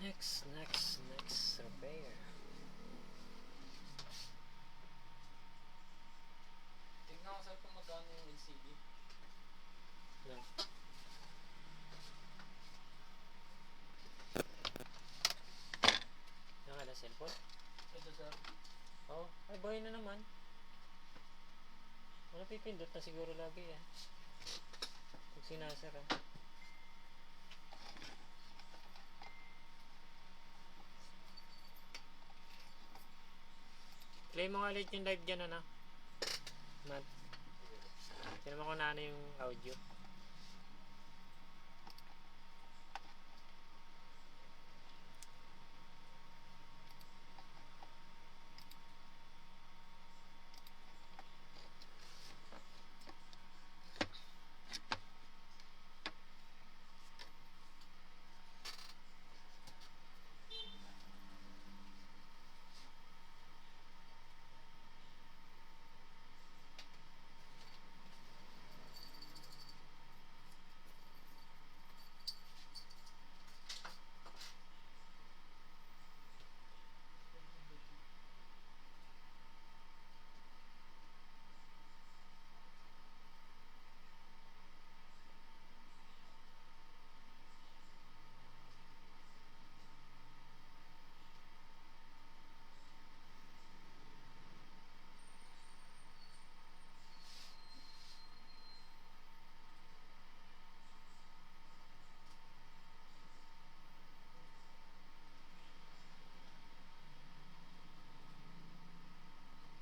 Next repair. Tignan ko sir kung magkano yung LCD. No. Nakala cellphone? Ito sir. Oo. Ay, buhay na naman. Wala pipindot na siguro lagi yan. Pag sinasara. Play mo nga ulit yung live dyan, ano? Matt. Tinan mo kung na ano yung audio.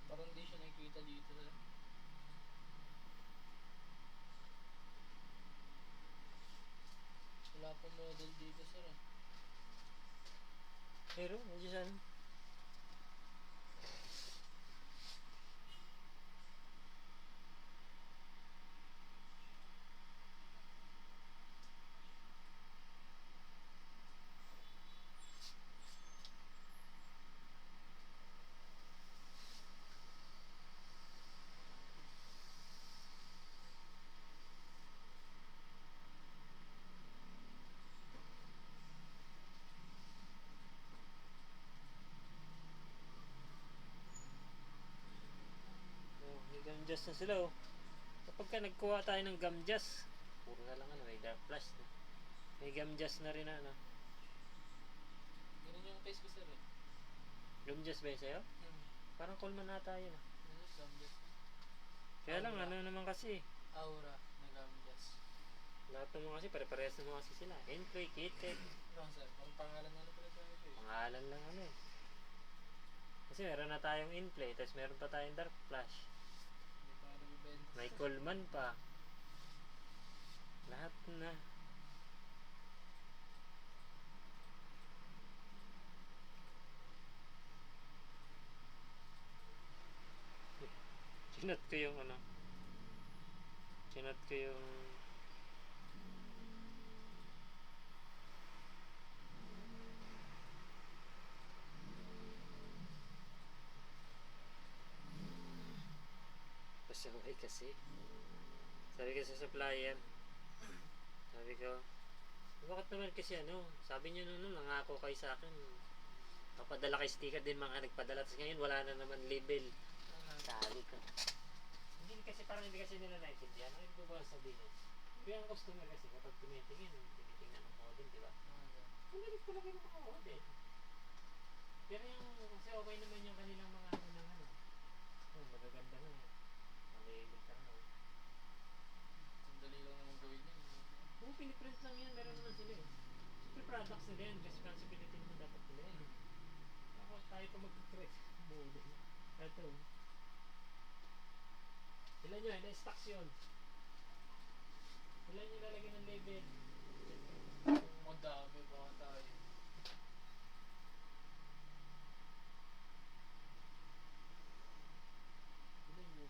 Parang hindi siya nakikita dito sir. Wala pong model dito sir eh. Pero, nandiyan saan? Oh, may gamjas na sila, oh. Kapag ka nagkuha tayo ng gamjas, puro na lang ano, may dark flash na. May gamjas na rin na, ano. Ganun yung face ko sir eh. Gamjas ba yun sa'yo? Parang Coleman na tayo na. Ano gamjas? Kaya lang, Aura. ano naman kasi, Aura na gamjas. lahat naman kasi, pare-parehas naman kasi sila. Entry, KitKat, No sir, ang pangalan nga na pala tayo ito eh. pangalan lang ano eh. Kasi meron na tayong in-play, tapos meron pa tayong dark flash. Hindi pa nga nabibenta. May Coleman pa. Lahat na. Chinat ko yung ano. Chinat ko yung pasaway kasi. Sabi ko sa supplier, sabi ko, bakit naman kasi ano, sabi niyo nung nangako kayo sa akin, papadala kay sticker din mga nagpadala, tapos ngayon wala na naman label. Sabi ko. Hindi kasi parang hindi kasi nila naintindihan. Ano yung ba sabihin? Yung customer kasi kapag tumitingin, tinitingnan ng model, di ba? Kumilit ko lang yung mga model. Pero yung, kasi okay naman yung kanilang mga ano ng ano. Oh, magaganda na eh. Malibig ka na. Sandali lang naman gawin yun. Kung piniprint lang yan, meron naman sila eh. Siyempre products nila yan, responsibility naman dapat nila yan. Ako tayo pa mag-create model. Ito. Ilan nyo, na-stocks yun. Ilan nyo lalagyan ng label? Ang dami pa nga tayo. Ilan nyo?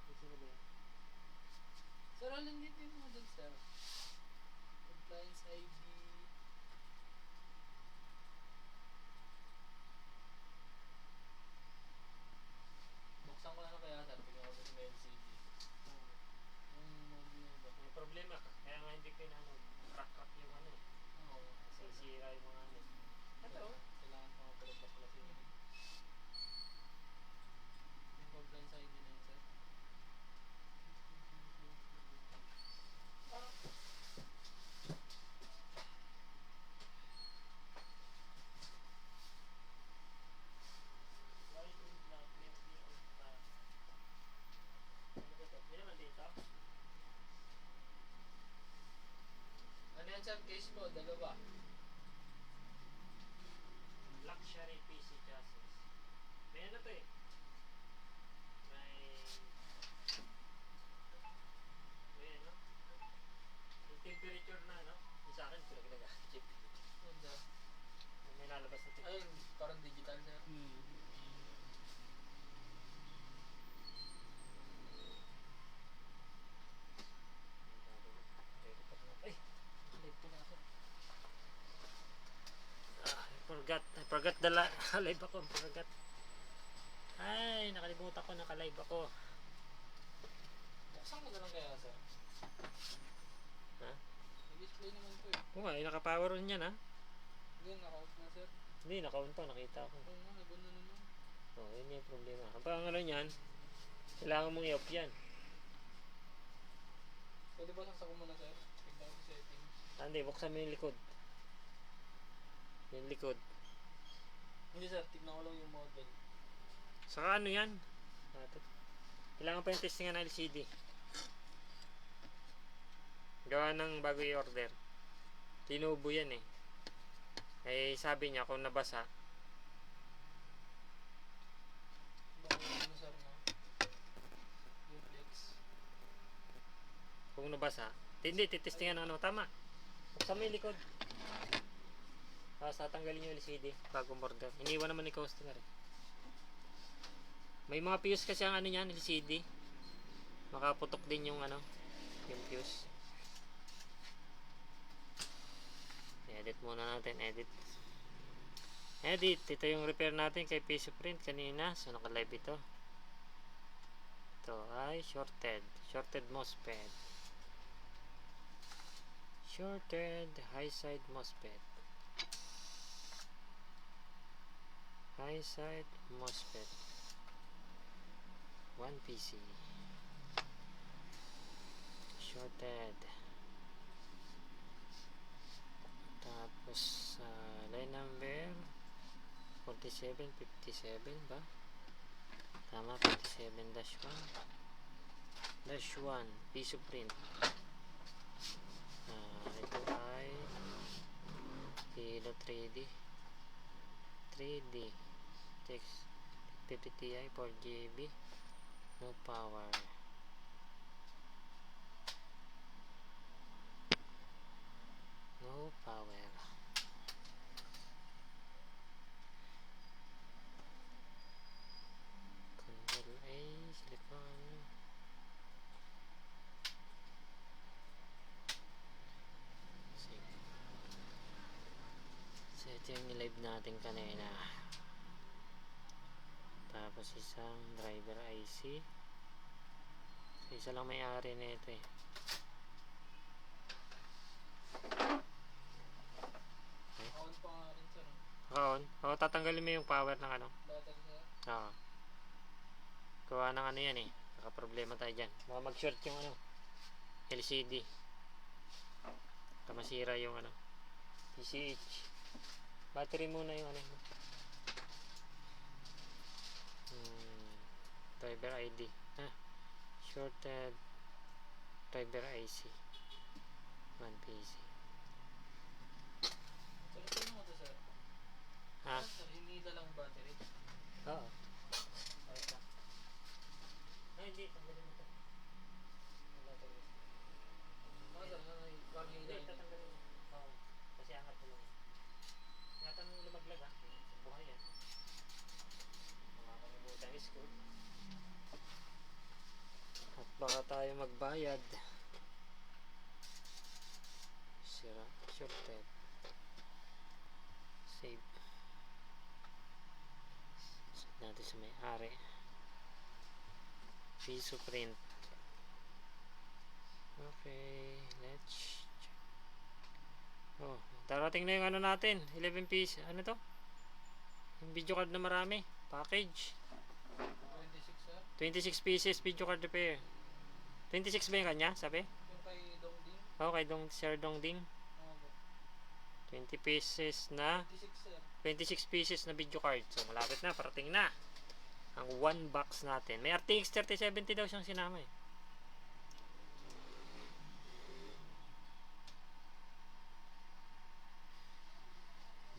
Kasi na ba yan? Sir, alin dito yung model sir? Appliance ID. Buksan ko na lang kaya sir, bigyan ko sa may LCD. Yung model yun ba? May problema ka. Kaya nga hindi ko na ano, crack yung ano eh. Oo. Sisira yung mga ano. Ito. Kailangan pa nga pala baklasin yun. Yung compliance ID na yun, sir. Ano yan, sir? Case mo, dalawa. Luxury PC chassis. May ano to eh. May ano? Yung temperature na ano? Yung sa akin, pinaglaga. Chip. Yan, sir. May lalabas na temperature. Ayun, parang digital, sir. Ay! Live ko na ako. I forgot live ako. Forgot. Ay, nakalimutan ko, naka-live ako. Buksan ko na lang kaya, sir. Ha? Nag-display naman po eh. Oo nga, naka-power on yan ha. Hindi, naka-out na, sir. Hindi, naka-on pa, nakita ko. Oo nga, nag-on na naman. Oo, yun yung problema. Ang pangalan yan, kailangan mong i-off yan. Pwede ba sasako muna, sir? Tignan ko sa settings. Hindi, buksan mo yung likod. Yung likod. Hindi, sir. Tignan ko lang yung model. Saka ano yan? Kailangan pa yung testingan ng LCD. Gawa ng bago i-order. Tinubo yan eh. Eh sabi niya kung nabasa, Baka ano, sir, no? Duplex. kung nabasa, hindi, titestingan ng ano, tama. Buksan mo yung likod. Tapos tatanggalin yung LCD bago order. Iniwan naman ni customer eh. May mga fuse kasi ang ano niyan, LCD. Makaputok din yung ano, yung fuse. Edit muna natin, edit. Ito yung repair natin kay Piso Print kanina. So naka-live ito. Ito ay shorted MOSFET. Shorted high side MOSFET. High side MOSFET. 1 PC. Shorted. Tapos line number 4757 ba? Tama, 57-1 Piso Print. Ito ay Kilo 3D text PPTI 4GB, no power. Control A, silicone. So ito yung live natin kanina. Tapos isang driver IC. Isa lang may-ari na ito eh. On pa nga rin, sir. Oo, tatanggalin mo yung power ng ano. Battery, sir. Oo. Gawa ng ano yan eh. Naka-problema tayo dyan. Baka mag-short yung ano, LCD. Masira yung ano, PCH. Battery muna yung ano. Driver ID. Shorted driver IC. 1 PC. Sir, ito mo ito, sir. Sir, hinila lang battery. Oo. Ay, hindi. Tanggalin mo ito. Battery. Sir, parang hinila Hindi, yun. tatanggalin mo. Oo. Kasi angat mo lang. Ingatan mo lumaglag ha. Buhay yan. Makakalimutan yung school. At baka tayo magbayad. Sira. Shorted. Save. Set natin sa may-ari. Piso Print. Okay. Let's check. Oh, Darating na yung ano natin, 11 piece, ano to? Yung video card na marami, package. 26 sir. 26 pieces video card repair. 26 ba yung kanya, sabi? Yung kay Dongding. Okay, Sir Dongding. Oo po. 20 pieces na, 26 sir. 26 pieces na video card. So, malapit na, parating na. Ang 1 box natin. May RTX 3070 daw siyang sinama eh.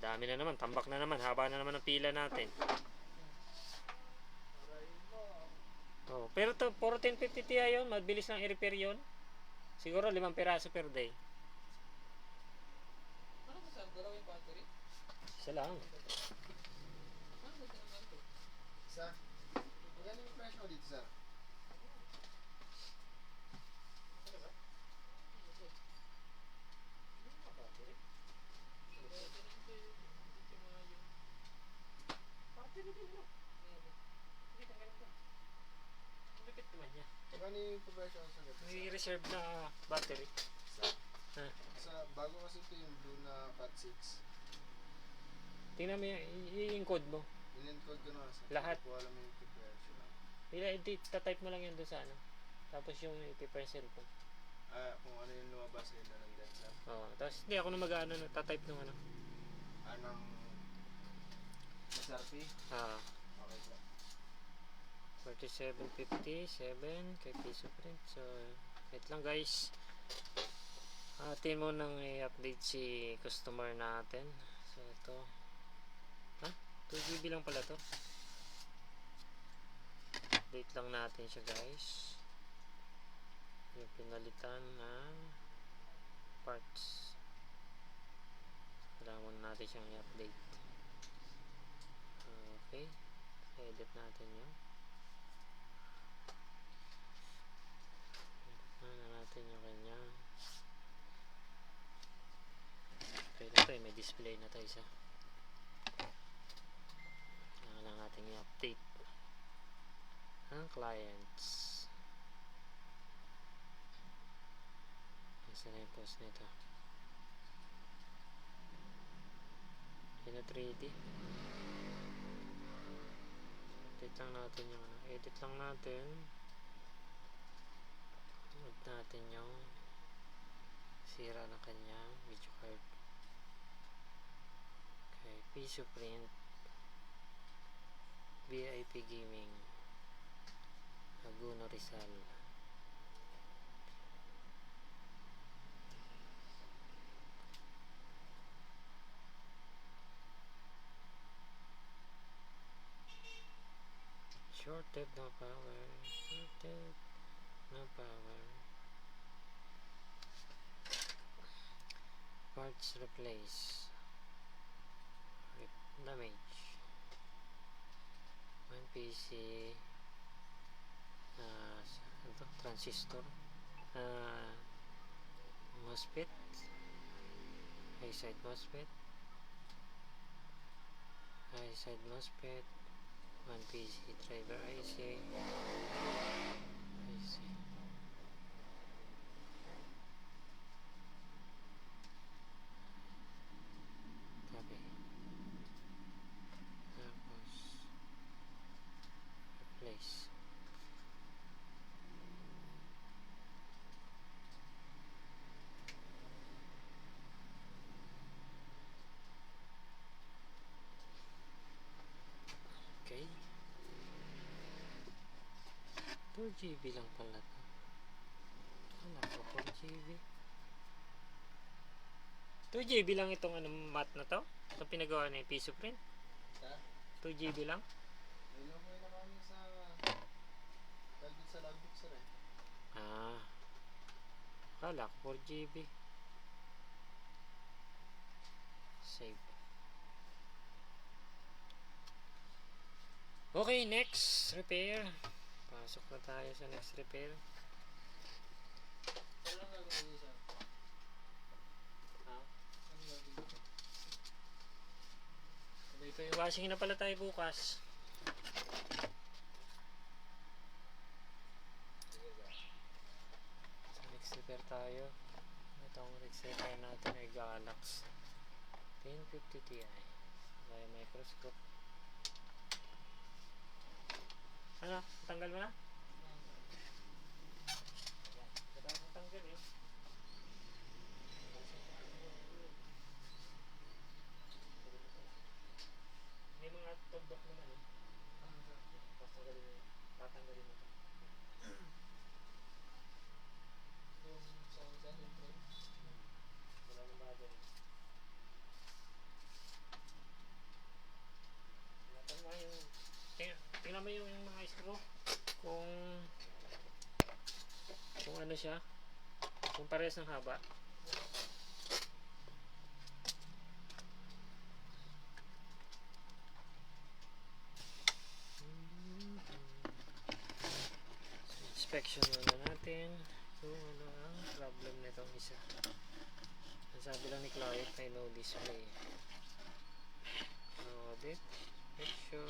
Dami na naman, tambak na naman, haba na naman ang pila natin. Oh, pero to, puro 1050 Ti yun, mabilis lang i-repair yun. Siguro 5 piraso per day. Ano ba sir? Dalawa yung battery? Isa lang. Ano ba naman to? Isa. Magkano yung price mo dito, sir? Magkano yung price mo sa ganito, May sir? reserve na battery. Isa. Ha. Sa bago kasi ito yung blue na Cat 6. Tingnan mo yung code mo. In-encode ko na sir. Lahat. Hindi ko alam yung price na. Tatype mo lang yan doon sa ano. Tapos yung i-prepare cellphone. Kung ano yung lumabas sa ilo ng dead, sir. Oo. Tapos hindi ako na mag-ano, tatype ng ano. Anong SRP? Ah, Okay po. 47.57 kay piso print. So, wait lang guys. Atin mo nang i-update si customer natin. So, ito. Ha? 2GB lang pala to. Update lang natin siya guys. Yung pinalitan ng parts. Kailangan natin siyang i-update. Okay. Edit natin yun. Edit natin yung kanya. Okay na to eh. May display na to isa. Kailangan lang natin i-update ang clients. Isa na yung post nito. Yun na 3D. Edit lang natin yung ano. Edit lang natin. Edit natin yung sira ng kanyang video card. Okay, piso print. VIP Gaming. Aguno Rizal. Shorted no power. Shorted no power. Parts replace. Damage. One PC. Ano, transistor. MOSFET. High side MOSFET. High side MOSFET. One PC driver IC. Copy. Tapos replace. Okay. 2GB lang pala to. Wala ko 4GB. 2GB lang itong ano, mat na to? Itong pinagawa na yung piso print? Sir? 2GB lang? Ilan mo yung naman sa dahil sa logbook, sir eh. Akala ko 4GB. Save. Okay, next repair. Pasok na tayo sa next repair. Ano lang gagawin niyo sir? Ha? Ano gagawin niyo? Dito yung washing na pala tayo bukas. Sa next repair tayo. Itong next repair natin ay Galax 1050 Ti via microscope. Ano? Tanggal mo na? Ayan. Wala akong tanggal eh. May mga tuldok naman eh. Tatanggalin mo. Tatanggalin mo. Yung sa saan yung frame. Wala nang bagay. Tingnan mo yung tingnan mo yung mga screw kung ano siya, kung parehas ng haba. So, inspection muna natin kung ano ang problem nitong isa. Ang sabi lang ni client may no display. Audit, inspection.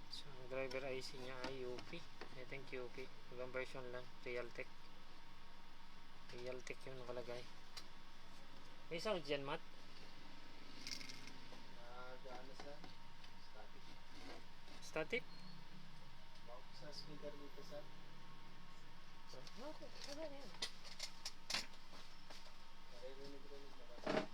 So, ang driver IC niya ay UP. I think UP. Ibang version lang. Realtek. Realtek yung nakalagay. May sound dyan, Matt? Gaano sa static. Static? Bako sa speaker dito sa Okay. Ano yan? naririnig naman.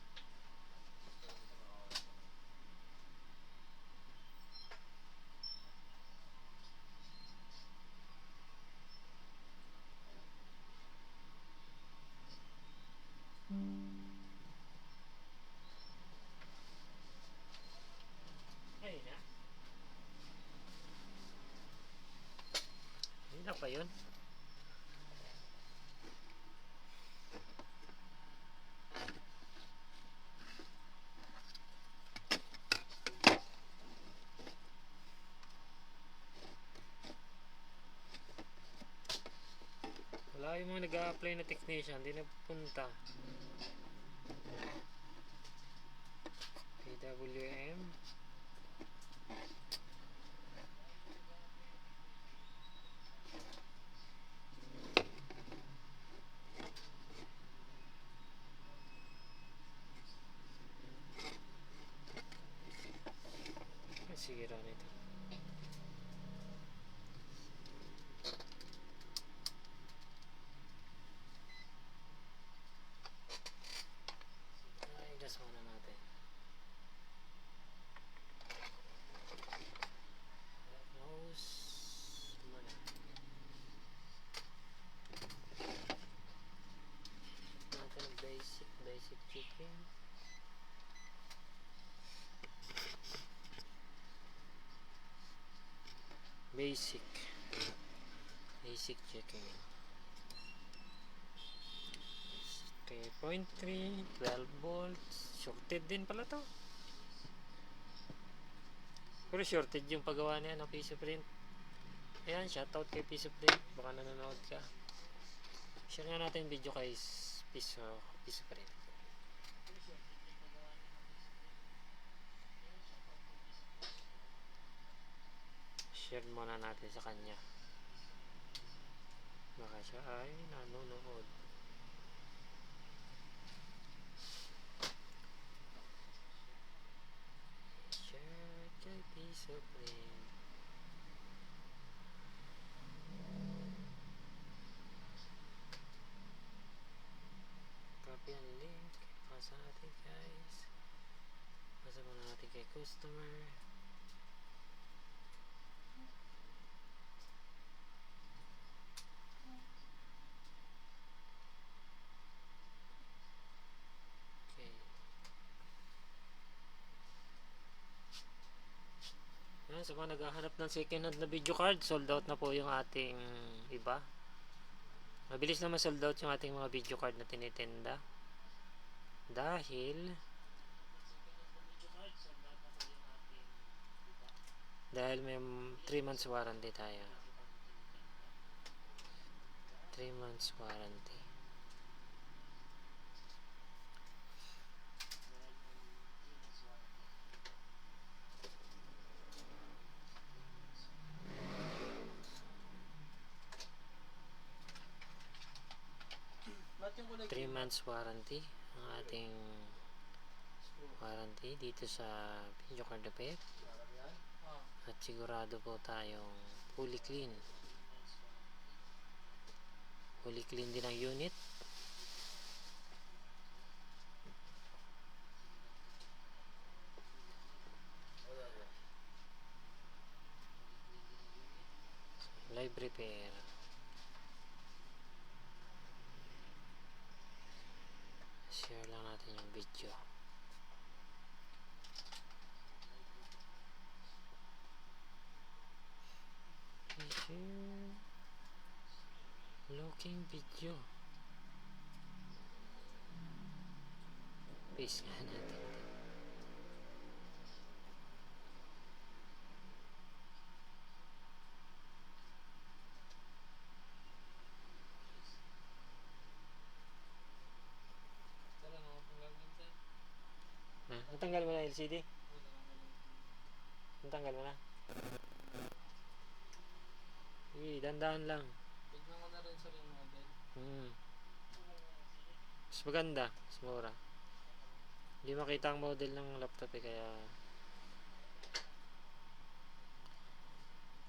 Ayun na. Ayun na pa yun. Wala yung mga nag-a-apply na technician, hindi napunta. PWM. Ay, sira nito. Ay, gas muna natin. Nose muna. Natin basic checking. Basic checking. 3.3, 12 volts. Shorted din pala to. Pero shorted yung paggawa niya ng piece of print. Ayan, shoutout kay piece of print. Baka nanonood ka. Share nga natin video kay piece of print. Share muna natin sa kanya. Baka siya ay nanonood. Share kay piece of print. Copy ang link. Pasa natin guys. Pasa muna natin kay customer. Okay. Yan, sa mga naghahanap ng second hand na video card, sold out na po yung ating iba. Mabilis naman sold out yung ating mga video card na tinitinda. Dahil may 3 months warranty tayo. 3 months warranty. Lahat yung kulay 3 months warranty. ang ating warranty dito sa video card repair. Parang yan. At sigurado po tayong fully clean. Fully clean din ang unit. Live repair. Share lang natin yung video. Share. Looking video. Paste nga natin. Tara, mga panggagawin sir. Natanggal mo na LCD? Wala lang ganun. Natanggal mo na? Dandahan lang. Tignan ko na rin sir yung model. Mas maganda, mas mura. Hindi makita ang model ng laptop kaya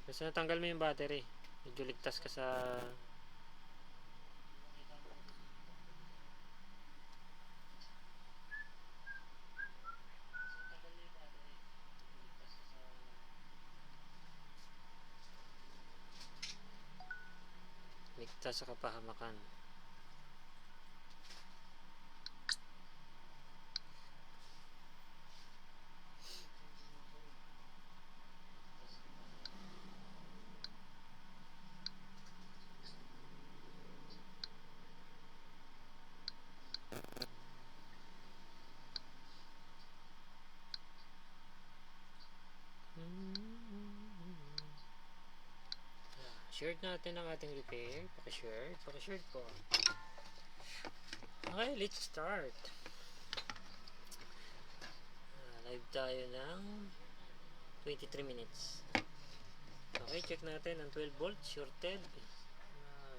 basta natanggal mo yung battery, medyo ligtas ka sa ligtas sa kapahamakan. Share natin ang ating repair. Paki-share po. Okay, let's start. Live tayo ng 23 minutes. Okay, check natin ang 12 volts shorted.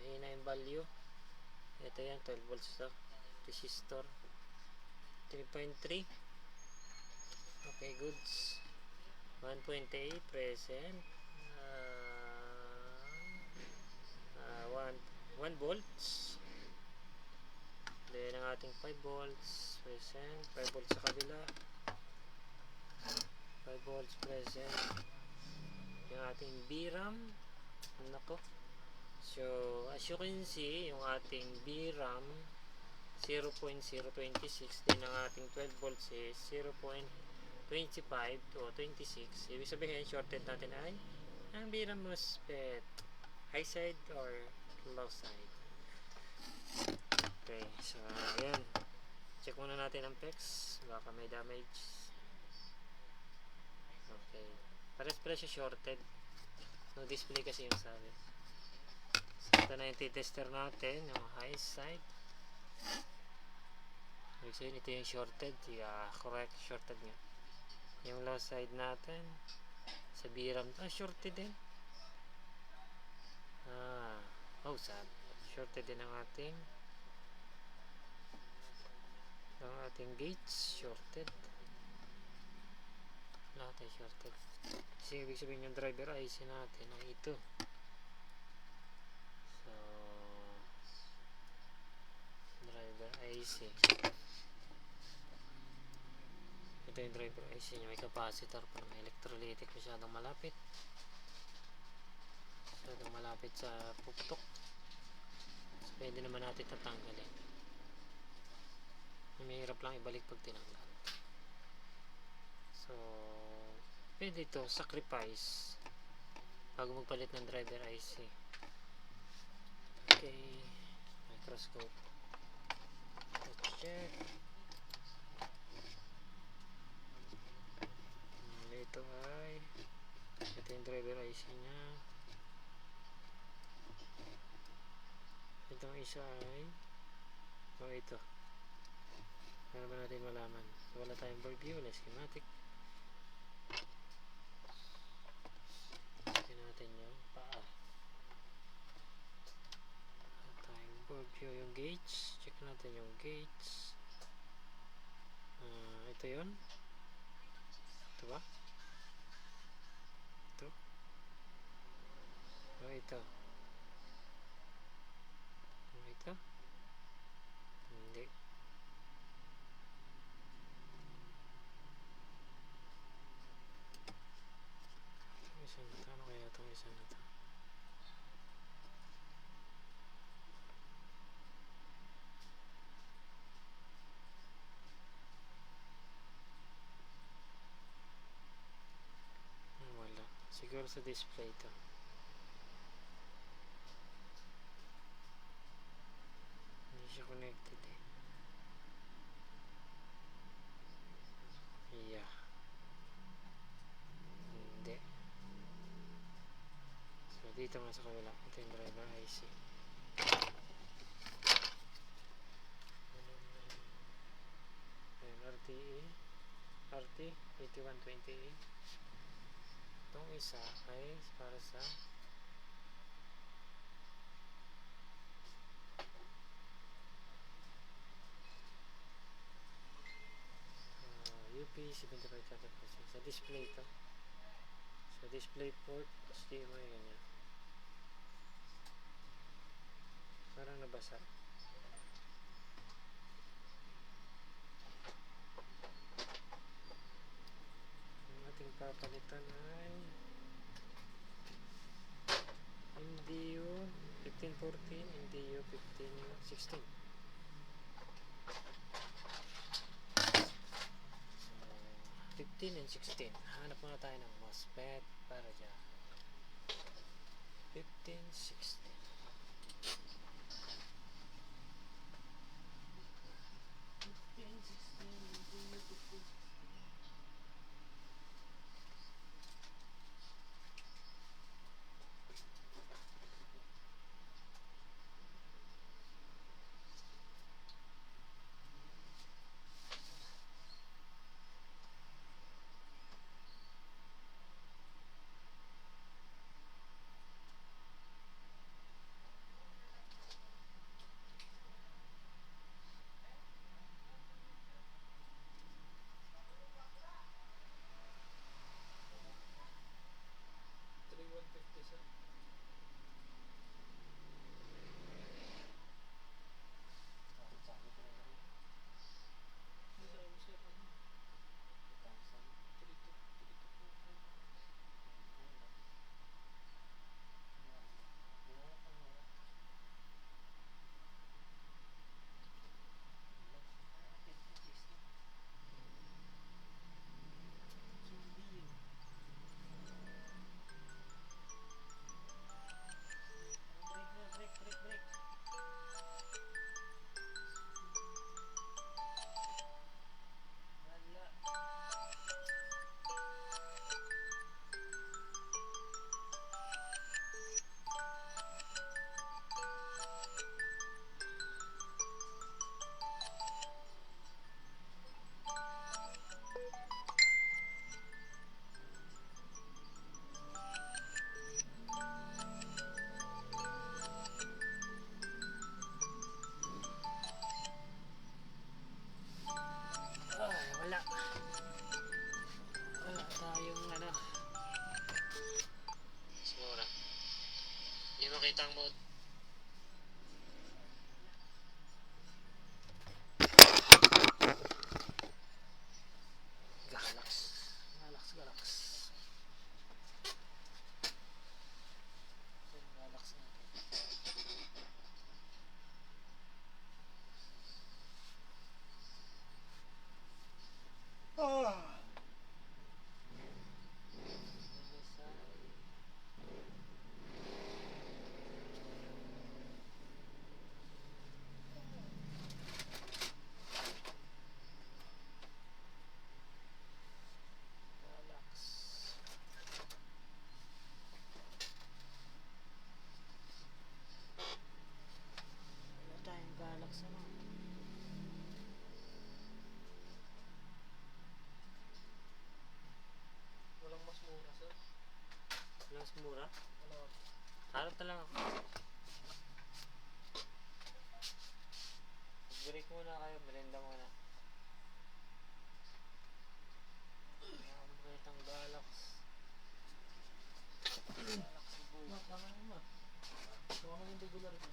Hina yung value. Ito yan, 12 volts na resistor. 3.3. Okay, goods. 1.8 present. 1 volts. Then ang ating 5 volts present. 5 volts sa kabila. 5 volts present. Yung ating VRAM. Nako. So, as you can see, yung ating VRAM 0.026. Then ang ating 12 volts is 0.25 to 26. Ibig sabihin, shorted natin ay ang VRAM MOSFET. High side or low side. Okay, so ayan. Check muna natin ang PEX. Baka may damage. Okay. Pares pala siya shorted. No display kasi yung sabi. So, ito na yung tester natin. Yung high side. So, ito yung shorted. Yeah, correct. Shorted nga. Yung low side natin. Sa VRAM. Shorted din. Oh, sad. Shorted din ang ating gates. Shorted. Lahat ay shorted. Kasi ibig sabihin yung driver IC natin ay ito. So, driver IC. Ito yung driver IC niya. May capacitor pa na may electrolytic. Masyadong malapit. Sa puktok. So, pwede naman natin tatanggalin. Mahirap lang ibalik pag tinanggal. So, pwede ito sacrifice bago magpalit ng driver IC. Okay, microscope. Let's check. Ito yung driver IC nya. Itong isa ay ito. Para ba natin malaman? So, wala tayong board view, wala schematic. Check natin yung paa. Wala tayong board view, yung gauge. Check natin yung gauge. Ito yun. Ito ba? Ito? O ito? O ito? Hindi. Itong isa na to. Ano kaya itong isa na to? Wala. Siguro sa display to. Hindi siya connected eh. Yeah. Hindi. So dito nga sa kabila. Ito yung driver IC. Ayan, RTE. RT 8120E. Itong isa ay para sa UP 75 sa display to. Sa display port HDMI ganyan. Parang nabasa. Ang ating papalitan ay MDU 1514, MDU 1516. 15 and 16. Hanap muna tayo ng MOSFET para dyan. 15, 16. Wala tayong ano. Siguro. Hindi makita ang mode. Galax. Galax. Galax natin. Walang mas mura, sir. Mas mura? Wala. Harap na lang ako. Break muna kayo, merenda muna. Tama naman. Kuha mo yung regular ko.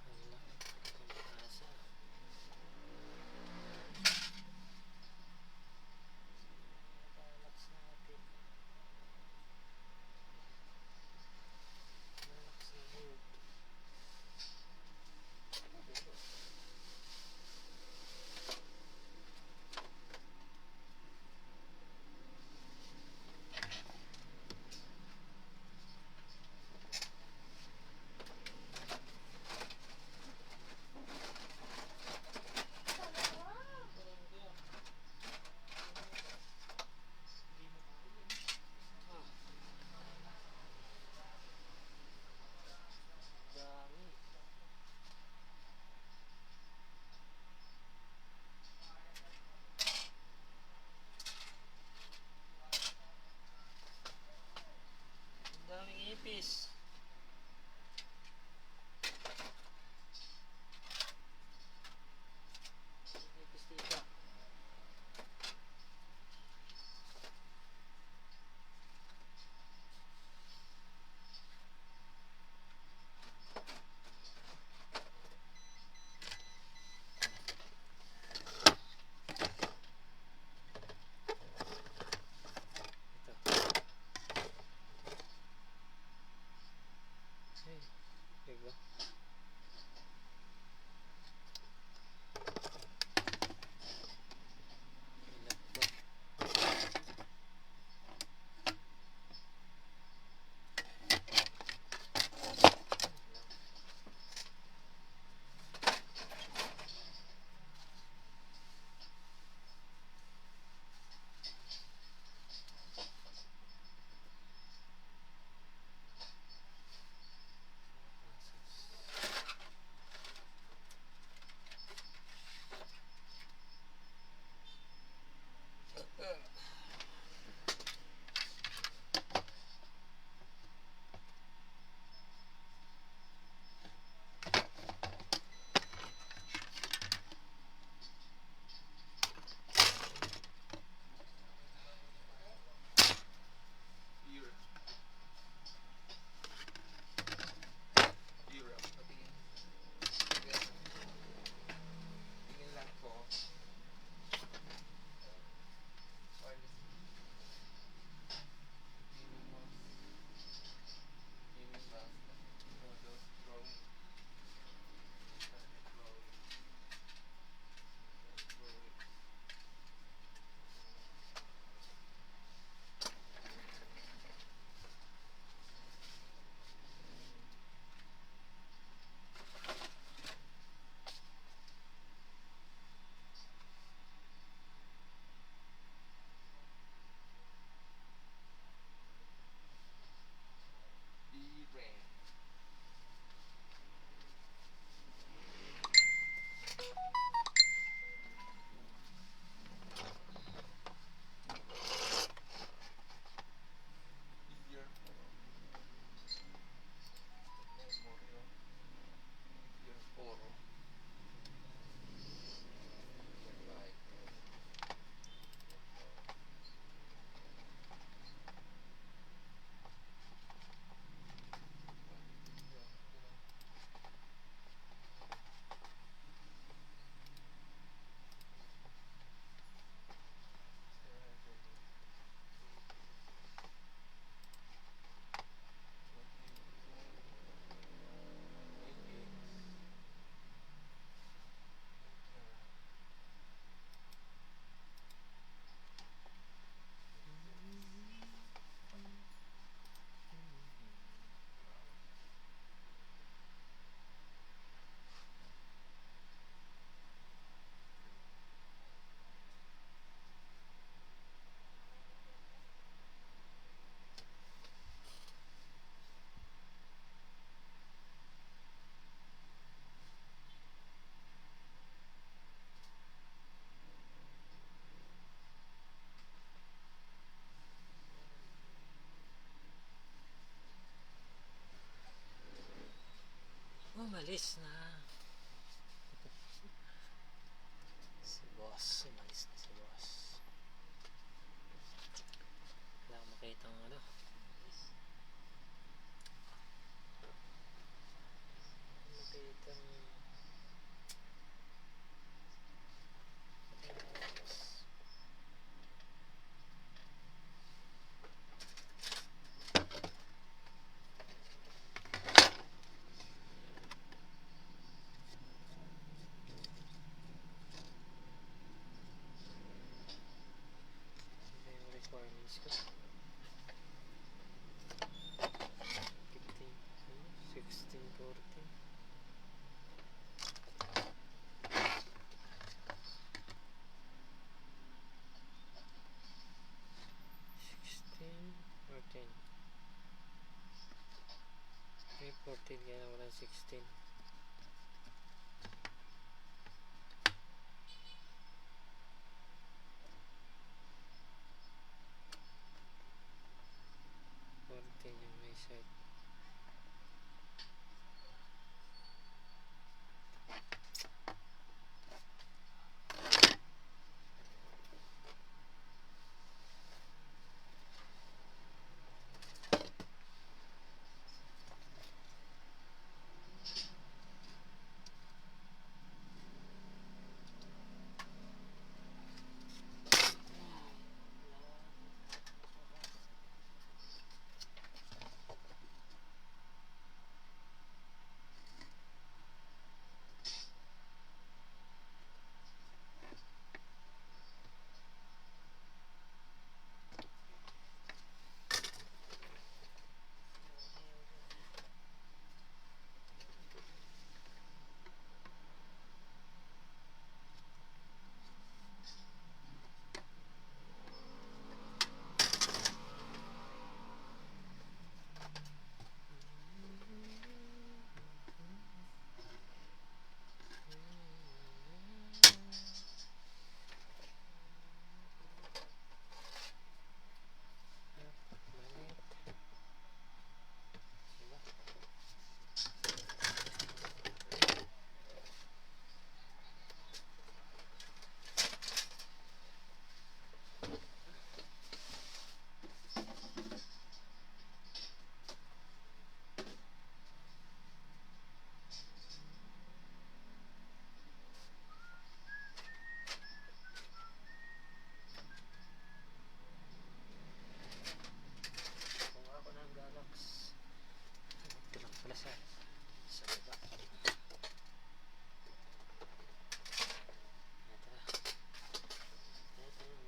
Wala. Pag-asa. Relax natin. Relax na yun. Ah. Dami. Ang daming ipis. Ipis dito. Ito. Umalis na. Si boss. Umalis na si boss. Wala akong makita ang ano. Makita ang... Ano yung requirements ko? 15, 16, 14. 16, 14. May 14 kaya wala 16. Yung may side. Kung ako ng Galax. Ito lang pala sa baba. Ito yung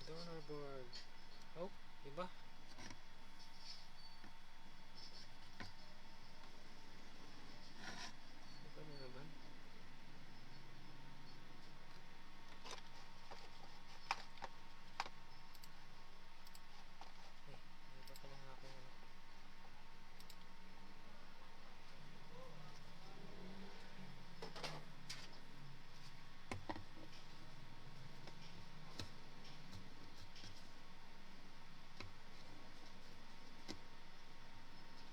donor board. Oh, iba. Iba na naman. Iba ka lang ako.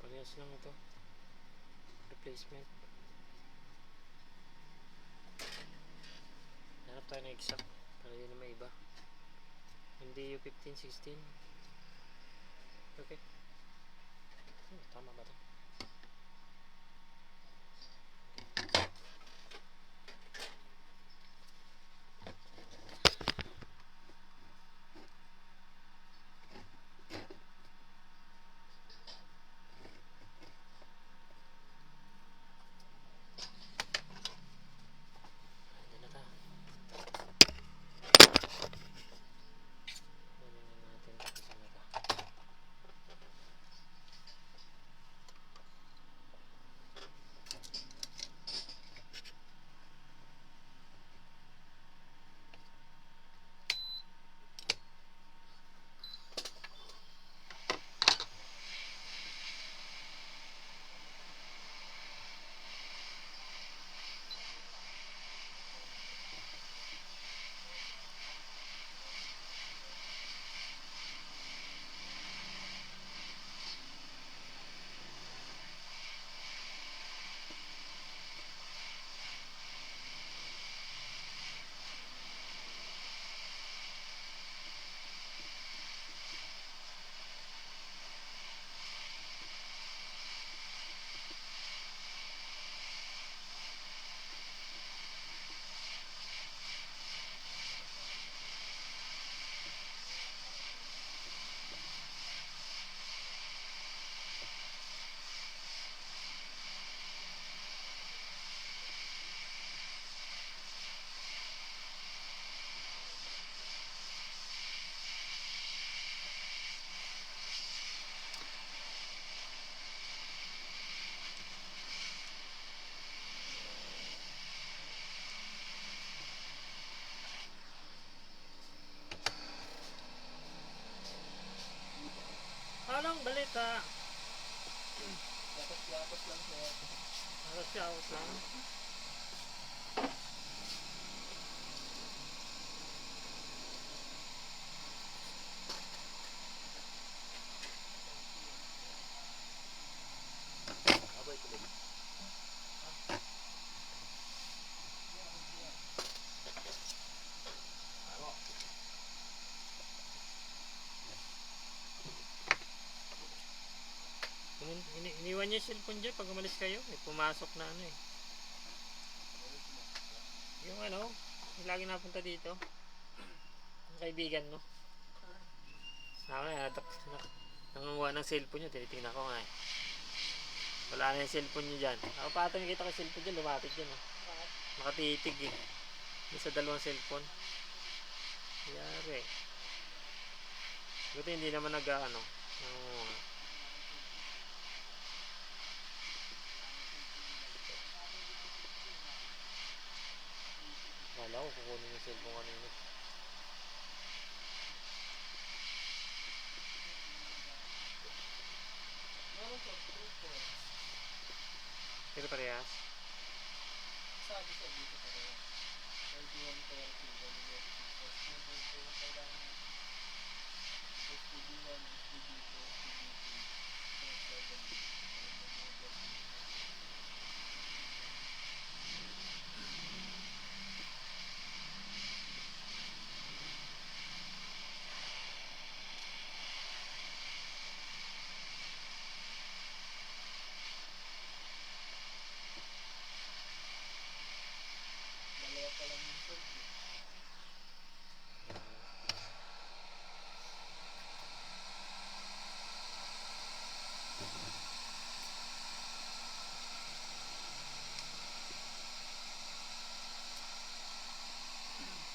Parehas lang ito. Replacement. Hanap tayo ng exact para yun na may iba. Hindi yung 15, 16. Okay. Tama ba ito? Ayan na ta. Kunin na natin ito. Saan na ito? balita. Lapos lang siya. Alas out lang. Abay ko din. Ako. Iniwan niya yung cellphone dyan pag umalis kayo. May pumasok na ano eh. Yung ano, yung lagi napunta dito. Yung kaibigan mo. Ako na, nangunguha ng cellphone niya. Tinitingnan ko nga eh. Wala na yung cellphone niya dyan. Ako pa ata nakita ko yung cellphone dyan, lumapit dyan oh. Nakatitig eh. Yung sa dalawang cellphone. Yari. Buti hindi naman nag-ano. Wala ko kukunin yung cellphone kanina. Meron sa group ko. Pero parehas. Sabi sa dito pa rin. 3130 SPB ko yung kailangan. SPB1, SPB2, SPB3, 7. Dalawa pa lang yung search eh.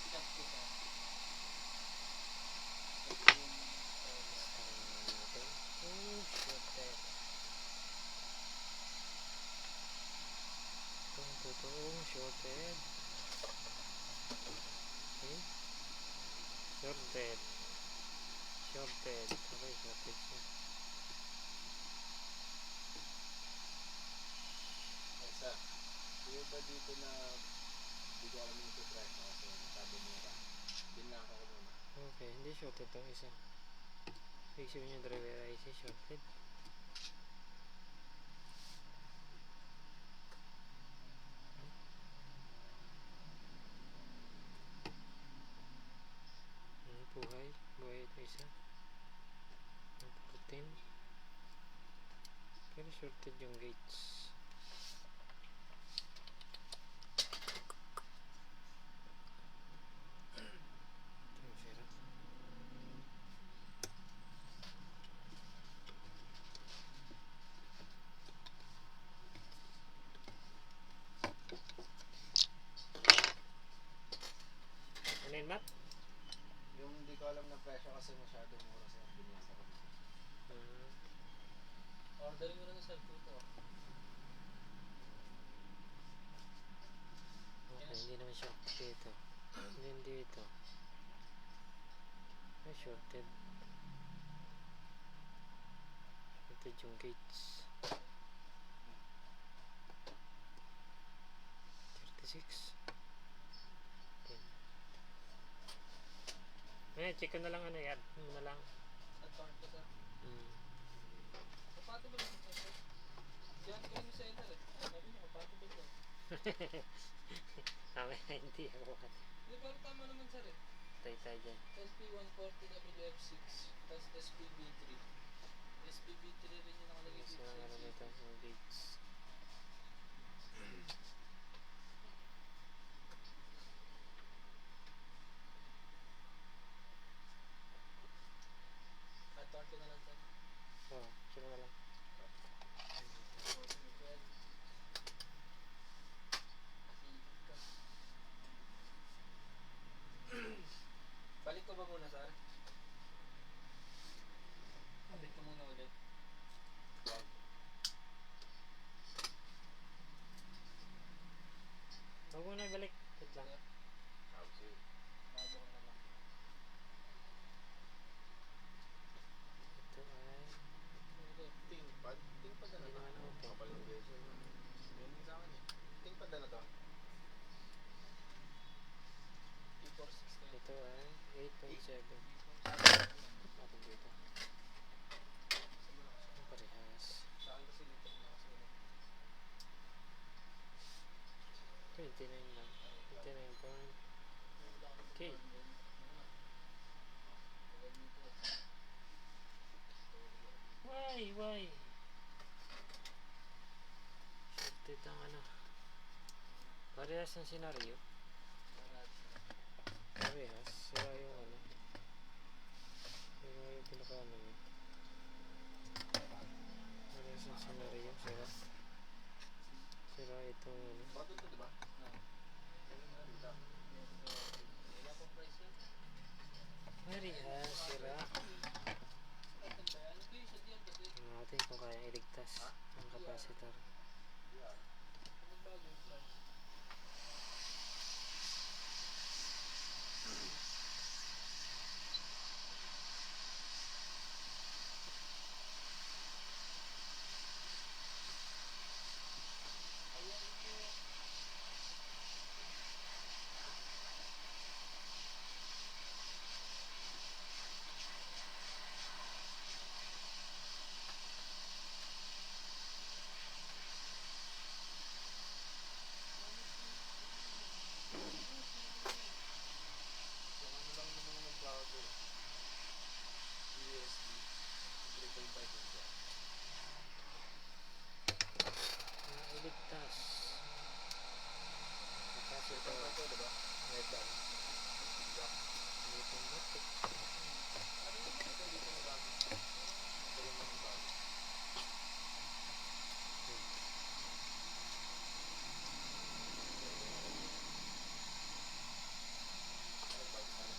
Chat ko pa. Oh, shorted. Itong totoong shorted. Okay. Shorted. Shorted. Okay, shorted siya. Isa. Yung ba dito na hindi ko alam yung presyo kasi sabi mura. Binaka ko muna. Okay, hindi shorted tong isa. Ibig sabihin yung driver IC shorted. Buhay. Buhay ito isa. 14. Pero shorted yung gates. Ito yung sira. Ano yun, Matt? Yung hindi ko alam na presyo kasi masyado mura sa binasa ko. Ordering mo na sa cellphone ko. Okay, hindi naman shorted dito. Hindi dito. Ay, shorted. Shorted yung gates. 36. Okay. Check ko na lang ano yan. Ano na lang. Account ko sa. Compatible yung sensor. Diyan ko yung seller eh. Sabi niya, compatible daw. Hindi ako. Di ba tama naman sir eh. Tay dyan. SP140WF6 tapos SPB3. SPB3 rin yung nakalagay Kasi dito yung sa ano nito, LCD. yung gates. Account ko na lang sir. Oh, check ko na lang. Balik ko ba muna sir? Balik ko muna ulit. Huwag mo na ibalik. Wait lang. Bago ko na lang. Ito ay Natin dito. Ang parehas. Sa akin kasi dito na kasi 29 lang. 29 point. Okay. Why? Shifted ang ano. Parehas ng senaryo. Parehas. Sira yung ano. Sira yung pinaka-ano niya. Parehas ng senaryo. Sira itong ano. Bato to, diba? wala pang price yan. Parehas. Sira. Tingnan natin kung kaya iligtas ang capacitor. Yung ano lang naman ang nagbago. USB 3.5 yun siya. Iligtas. Capacitor. 3.5 to, diba? Net down. Automatic. Ano yung ito dito na bago? Ito yung mga bago. Ano bago sana?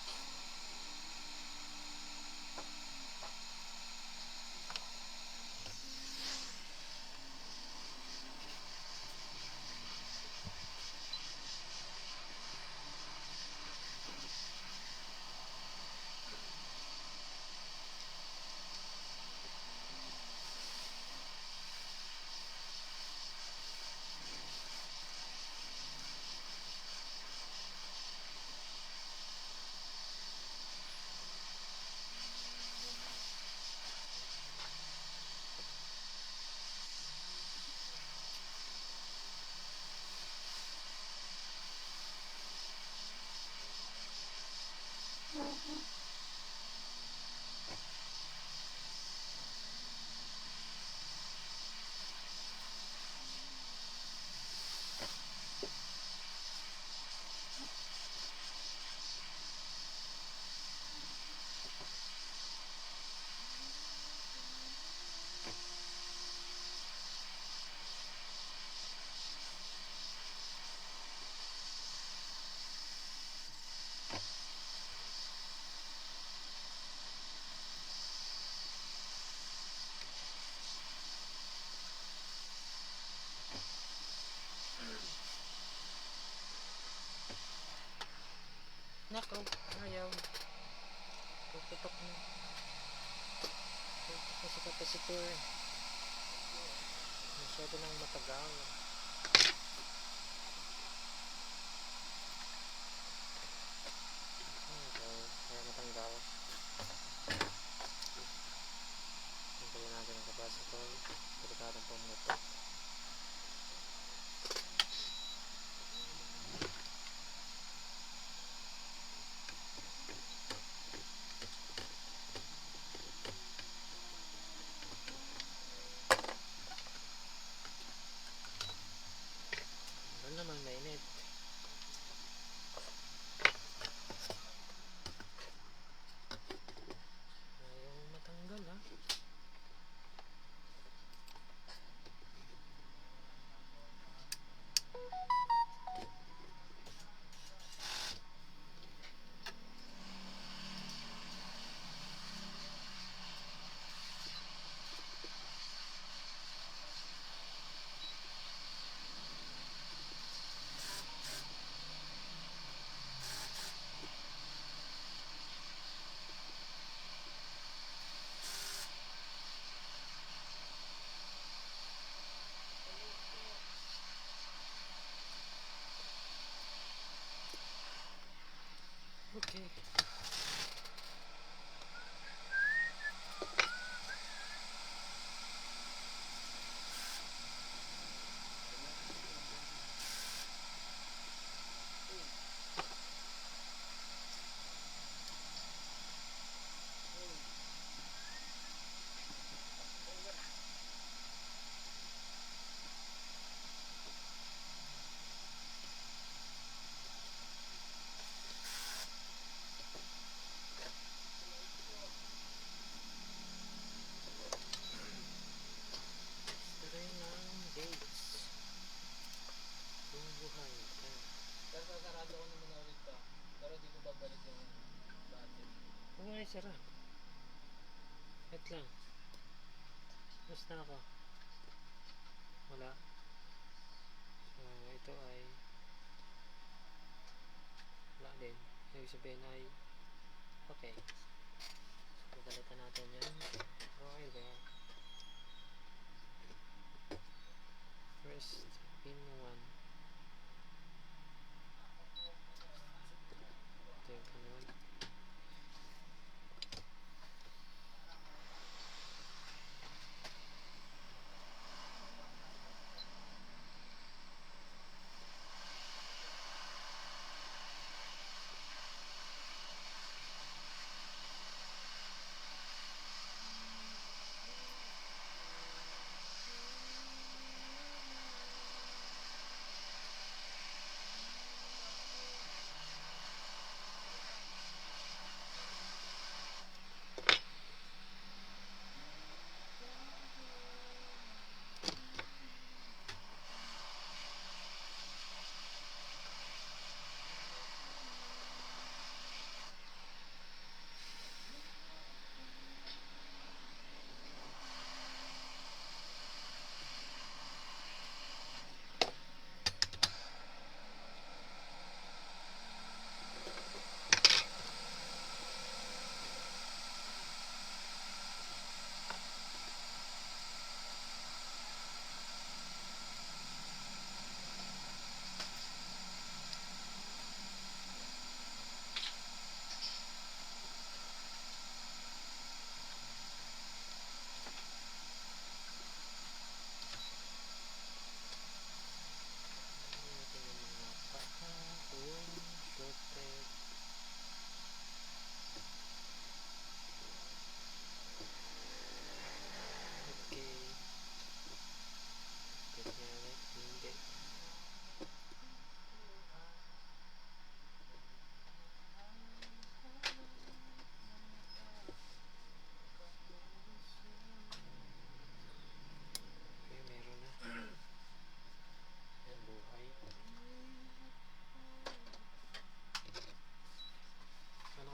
Nako, ayaw. Puputok na. Puputok na sa capacitor. Masyado nang matagal. Kaya matanggal. Tanggalin natin ang capacitor. Delikadong pumutok. Ano naman mainit? Ayaw matanggal ha. tara. Wait lang. Basta na ako. Wala. So, ito ay wala din. Ibig sabihin ay okay. So, pagalitan natin yan. Okay ba? First, pin 1. Ito yung pin 1.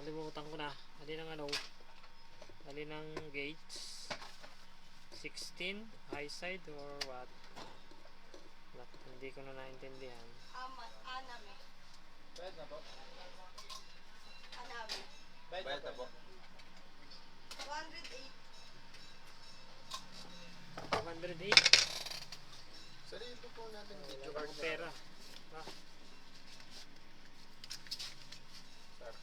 Nakalimutan ko na. Alin ang ano? Alin ang gauge? 16? High side or what? Hindi ko na naintindihan. Aname. Bayad na po? Aname. Bayad na po? 208. 108? Sarili po natin video Wala card akong pera. Ah, Sir,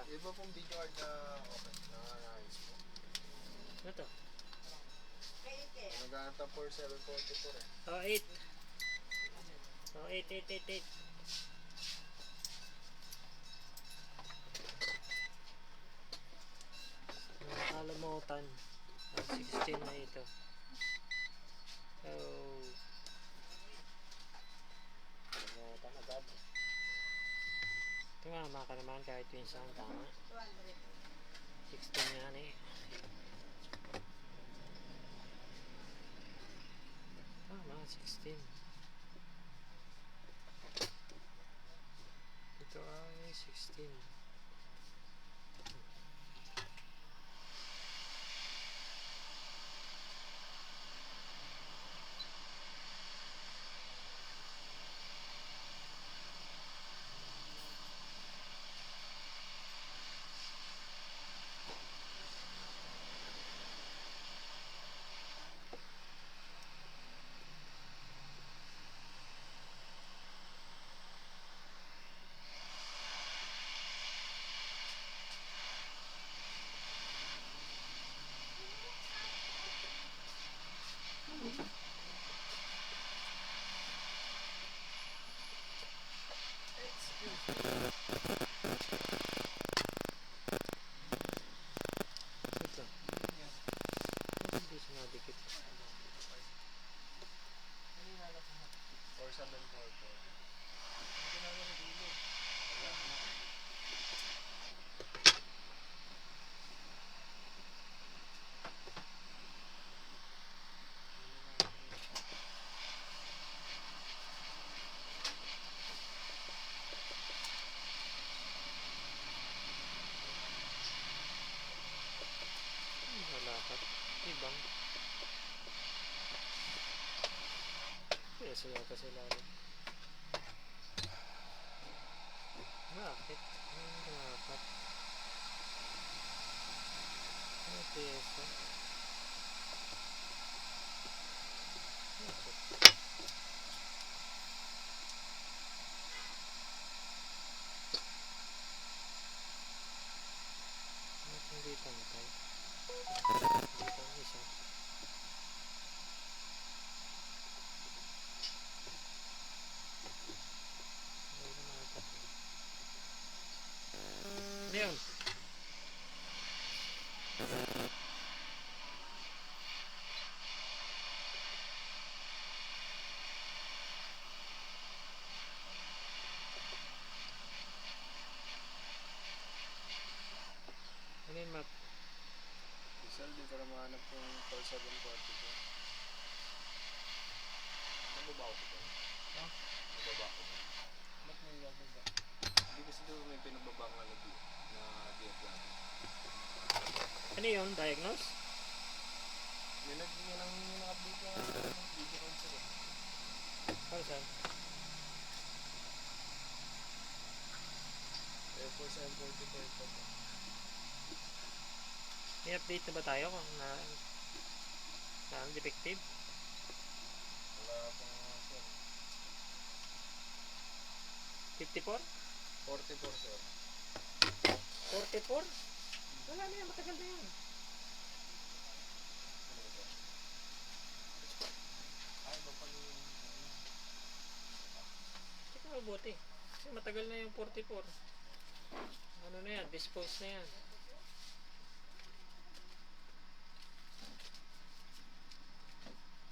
iba pong video card na okay, nakakayos po. ano to? Kaite. Nag-aantap for 744 eh. Oh, 8. Oh, 8, 8, 8, 8. Nakalimutan. 16 na ito. So, nakalimutan agad. Tumama ka naman kahit minsan, tama. 200. 16 yan eh. Tama, 16. Ito ay 16. Ito. Hindi siya nadikit. 4744. apat. Ibang. Peso yata sila rin. Bakit? Ano apat? Ano peso? Bakit? Bakit hindi pantay? Ito ang isa. Ay, naman apat. Ano yun? Ano yun, Mac? Rizal, di ko na mahanap yung call 742. Nababa ko ba? Ha? Nababa ko ba? Ba't may bababa? Hindi kasi doon may pinababa nga na diagram. Ano yun? Diagnose? Yun ang update na video concert eh. Para saan? Air Force 742 pa ba? May update na ba tayo kung na defective? Wala pang sir. 54? 44 sir. 44? Wala na yan, matagal na yan. Ano ba ito? Ay, iba pala yung Check mo mabuti. Kasi matagal na yung 44. Ano na yan, dispose na yan.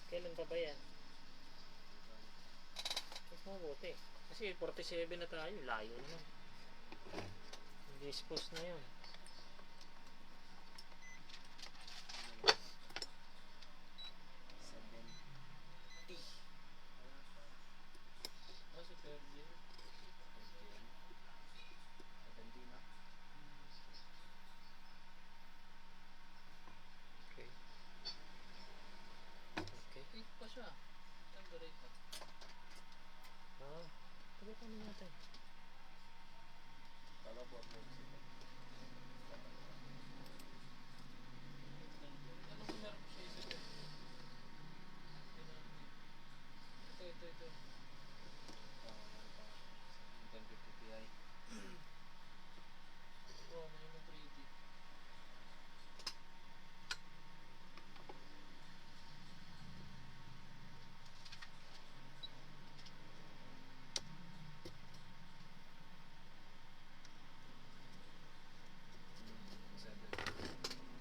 Kailan pa ba yan? Check mo mabuti. Kasi 47 na tayo, layo naman. Dispose na yan. Ah, si Fergie. 17 na. Okay. Okay. 8 pa siya. Temporary pa. Pagkakano natin. Kala po ako sila. Ano kung meron pa siya isa doon? Ito. Meron pa 1050 Ti. Wow, may mga pretty.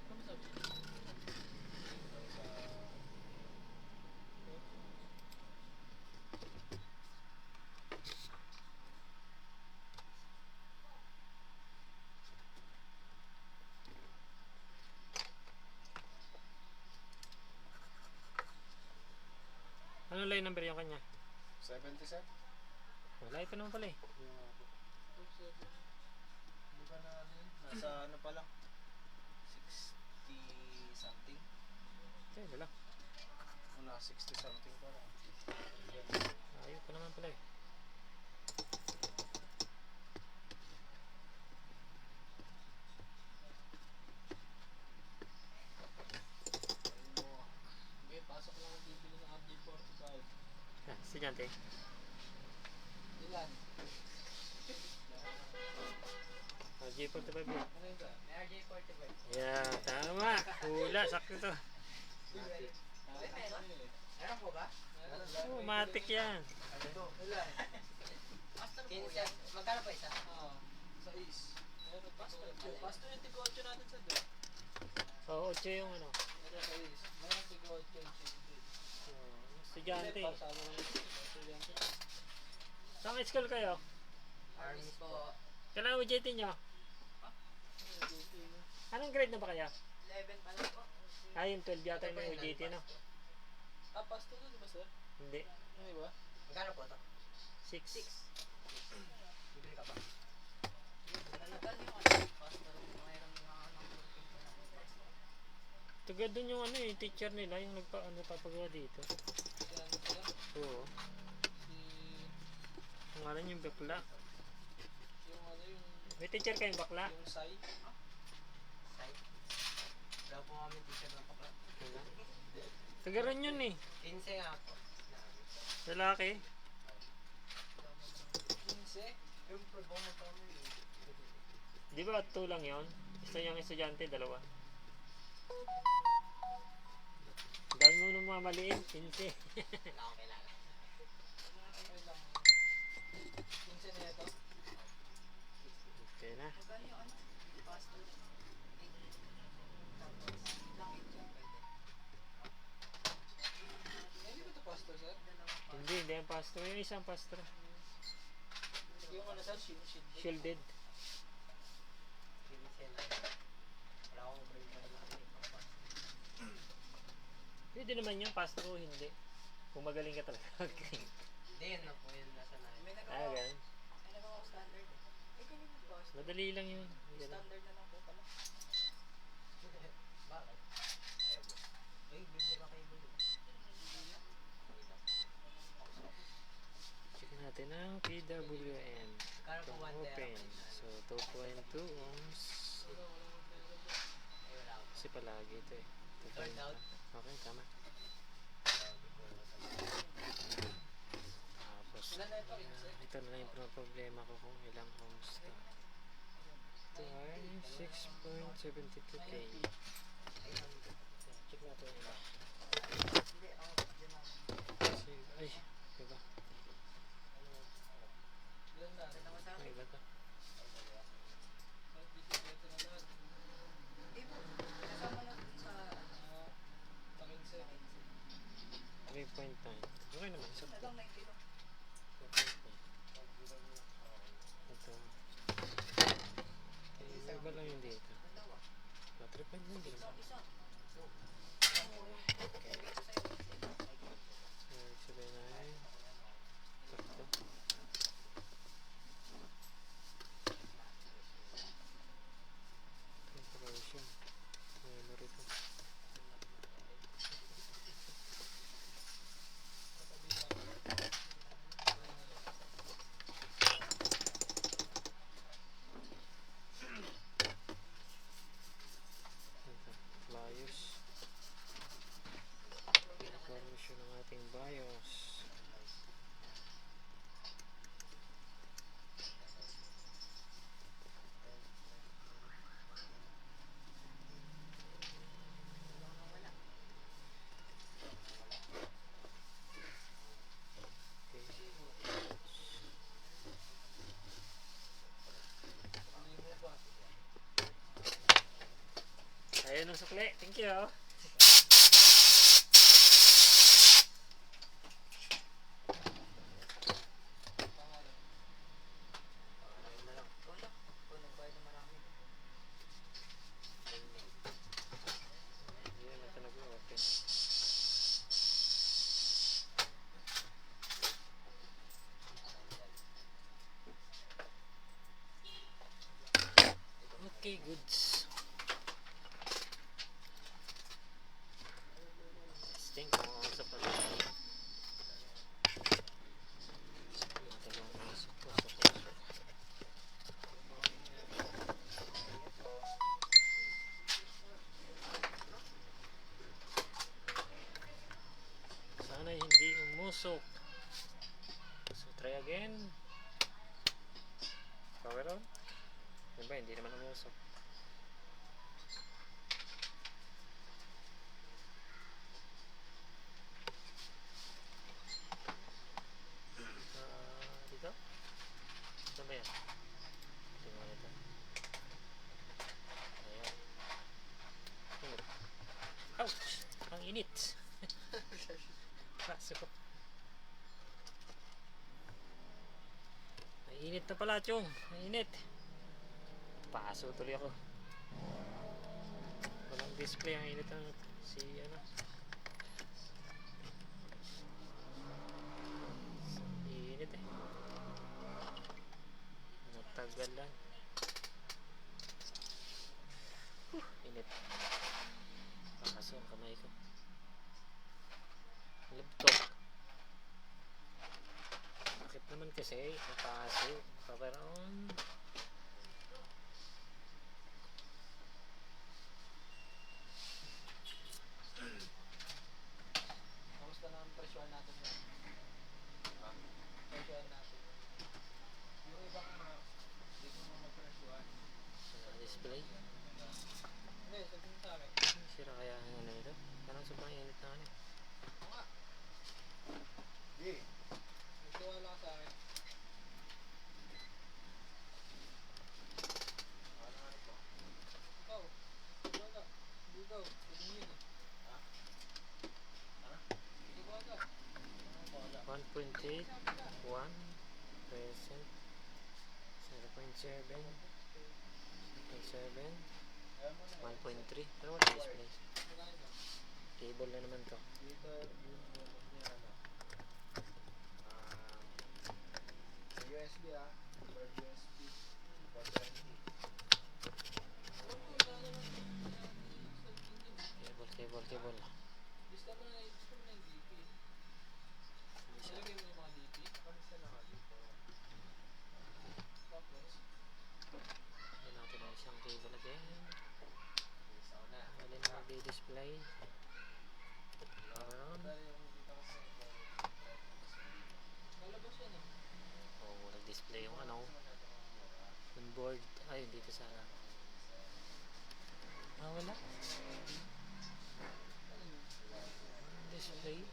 Ano sabi? Ano line number yung kanya? 70 sir? Wala ito naman pala eh. Hindi pa na ano yun? Nasa ano pa lang? 60 something? Okay, wala. O nasa 60 something pa lang. Ayaw pa naman pala eh. Okay, pasok lang ang bibili ng RJ45. Estudyante. Ilan? G45 yun. Ano yun ba? May RJ45. Yeah, tama. Hula, sakto to. Meron po ba? Oh, matik yan. Ilan? Master po yan. Magkano pa isa? Oo. Sa is. Meron pastor. Pastor yung tigo-8 natin sa doon. Oo, 8 yung ano. Meron sa is. Meron tigo-8 yung Estudyante. Pasama lang yung estudyante. Saan school kayo? Army po. Kailangan UJT nyo? Anong grade na ba kayo? 11 pa lang po. Ah, yung 12 yata yung UJT, no? Ah, pastor doon, di ba sir? Hindi. Ano ba? Magkano po ito? 6. Bibili ka pa? Talagal yung ano. Pastor, mayroon mga ano. Taga doon yung ano eh, teacher nila, yung nagpapagawa dito. Kaya ano sila? Oo. Si... Pangalan yung bakla. Yung ano yung... May teacher kayong bakla? Yung Sai. Site. Wala po kami teacher ng pakla. Wala. Taga ron yun eh. 15 nga po. Lalaki. 15. Yung problema kami. Di ba 2 lang yun? Isa yung estudyante, 2. Dahil mo nung mamaliin, 15. Wala akong kilala. Okay lang. 15 na ito. Okay na. Magkano yung ano? Pastor? Tapos, langit dyan pwede. Hindi ba ito pastor, sir? Hindi, hindi ang pastor. Yung isang pastor. Yung ano, sir? Shield. Shielded. 15 na. Wala akong break na lang. Pwede naman yung pastor o hindi. Kung magaling ka talaga. Okay. Hindi, yun na po yun. Nasa na. May Ah, ganun. nagawa ko standard. Eh, ganun yung boss. Madali lang yun. Ganun. Standard na lang po pala. Bakit? Ayaw mo. Eh, bibili ba kayo buli? Check natin ang PWM. Kano po 1 Open. terabyte? So, 2.2 ohms. Ay, wala ako. Kasi palagi ito eh. Start out. Okay, tama. Tapos, Ilan na ito? 15? ito na lang yung problema ko kung ilang ohms to. Ito ay 6.72k. Check natin yung iba. Hindi, ako. Diyan ako. Kasi, ay, iba. Ilan na? Diyan ako sa Ay, akin. iba to. Kahit dito na lahat. Hindi po. Kasama na dun sa... Takin, sir. 3.9. Okay naman. So, Hanggang 90 lang. 2.9. Ito. Eh, iba lang yung dito. Dalawa. 3.9 din naman. Isa. Okay. So, sabihin ay sakto. Temperature. Memory ko. Ito, BIOS. Information ng ating BIOS. Okay. Ayun ang sukli. Thank you. Wala. Kung nagbayad na marami. Hindi naman ito nag-open. Okay, goods. Testing kung ano sa pala. Ito lang ang isip ko sa puso. Sana hindi umusok. So try again. Power on. Diba, hindi naman umusok. Dito? Ito ba yan? Tingnan ito. Ayan. Init. Ouch! Ang init! Pasok. Ay, init na pala, Chong. Ay, init. Paso tuloy ako. Walang display. Ang init ang si ano. Init eh. Matagal lang. Init. Paso ang kamay ko. Laptop. Bakit naman kasi napaso? Paparoon. Kamusta na ang presyohan natin yan? Ha? Presyohan natin. Yung ibang hindi ko naman presyuhan. Display. Hindi, sabihin mo sa akin. Sira kaya ang ano ito? Parang sobrang init na ano eh. Oo nga. Di. Nagtiwala ka sa akin. Ano nga ito? Ikaw. Nagtiwala. Hindi ikaw. Sabihin yun eh. Ha? Ano? Nagtiwala. Ano ba wala? 1.8 1 present 0.7 0.7 Ayan mo na. 1.3 pero wala display. Magkano ba? Cable na naman to. Dito yung niya ano. Sa USB ah. Or USB. 420. Cable. Lista mo na yung DP. Ilagay mo yung mga DP. Kamusta na nga dito? Tapos, Yan natin ang isang cable again. Isa ko na. Alin na mag-display. Power on. Pero yung dito kasi lalabas yan eh. Oh, nag-display yung ano. Yung board. Ay, dito sa wala. Ano yun? Display.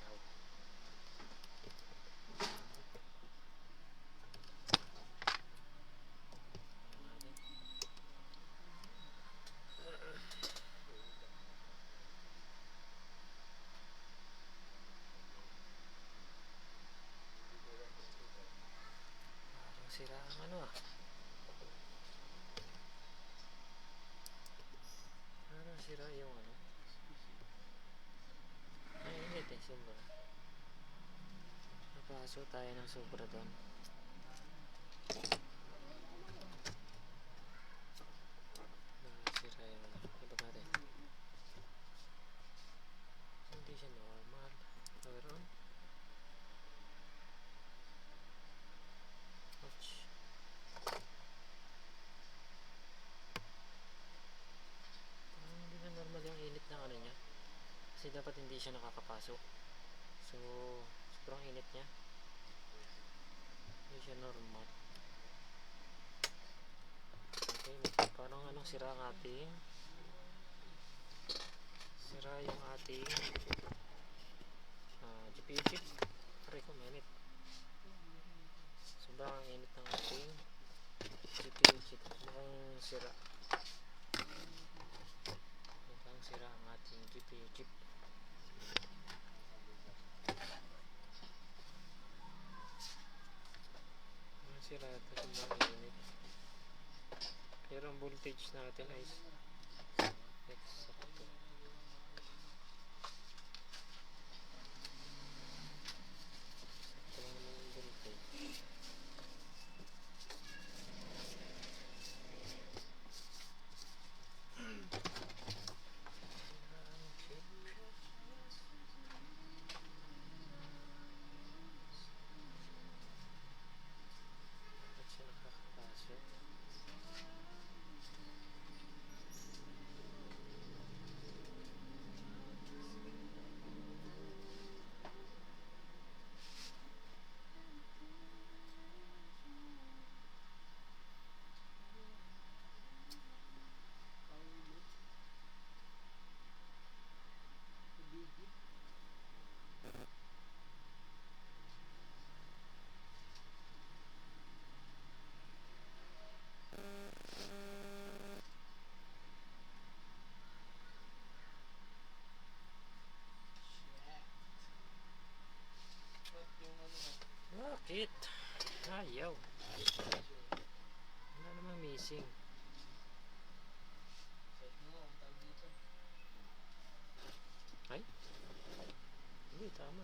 Ayaw. Parang sira ang ano ah. Parang sira yung ano. Ay, init eh, sobra. Napaso tayo ng sobra doon. Sira yung ano. Iba natin. Hindi siya normal. Power on. Ouch. Parang hindi na normal yung init ng ano niya. Kasi dapat hindi siya nakakapasok. So, sobrang init niya. Hindi siya normal. Okay, parang anong sira ang ating yung ating GPU chip. Aray ko, mainit. Sobrang init ng ating GPU chip. Mukhang sira. Mukhang sira ang ating GPU chip. Mukhang sira ito. Sobrang init. Pero ang voltage natin ay exacto. Sakto lang naman yung voltage. Bakit siya nakakapasok? Bakit? Ayaw. Wala namang missing. Set mo nga, ang tawag dito. Ay? Hindi, tama.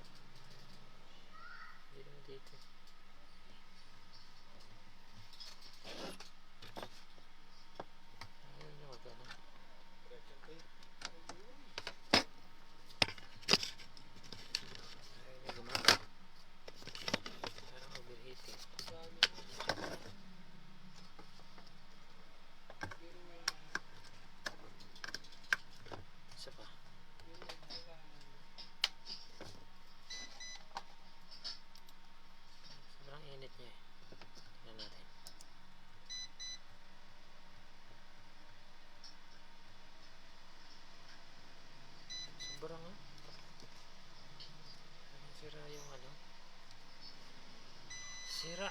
init niya eh. Tingnan natin. Sobrang sira yung ano. Sira.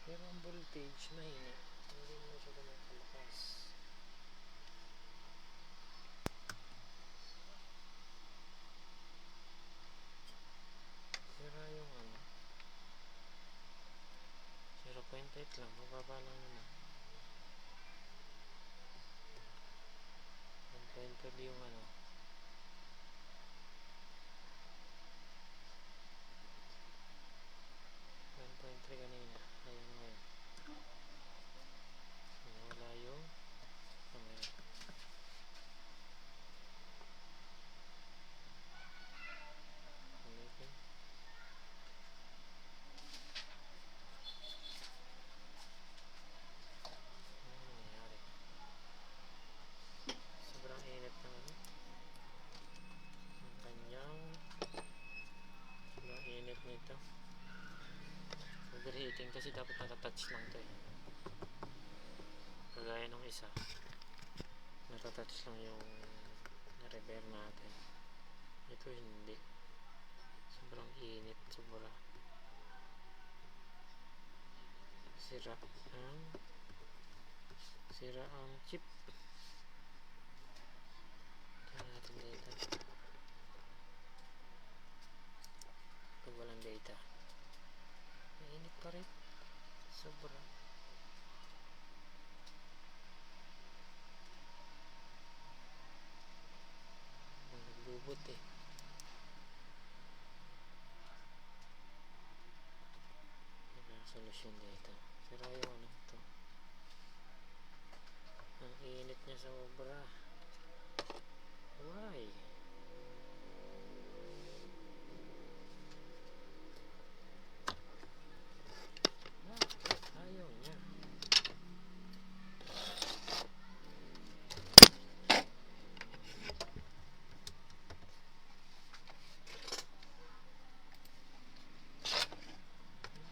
Pero ang voltage mahina. Hindi mo siya kumakalas. Sira yung ano. 0.8 lang. Mababa lang naman. 1.5 yung ano. 1.3 kanina. Ayun ngayon. Wala yung ngayon. Ulitin. Ano nangyayari? Sobrang init ng ano. Ang kanyang sobrang init nito. Overheating kasi dapat natatouch lang to eh. Kagaya nung isa. Natatouch lang yung na-repair natin. Ito hindi. Sobrang init. Sobra. Sira ang chip. Tingnan natin data. Pag walang data. Mainit pa rin. Sobra. Naglubot eh. Solusyon dito. Sira yung ano ito. Ang init niya sobra. Why? Bakit ayaw niya?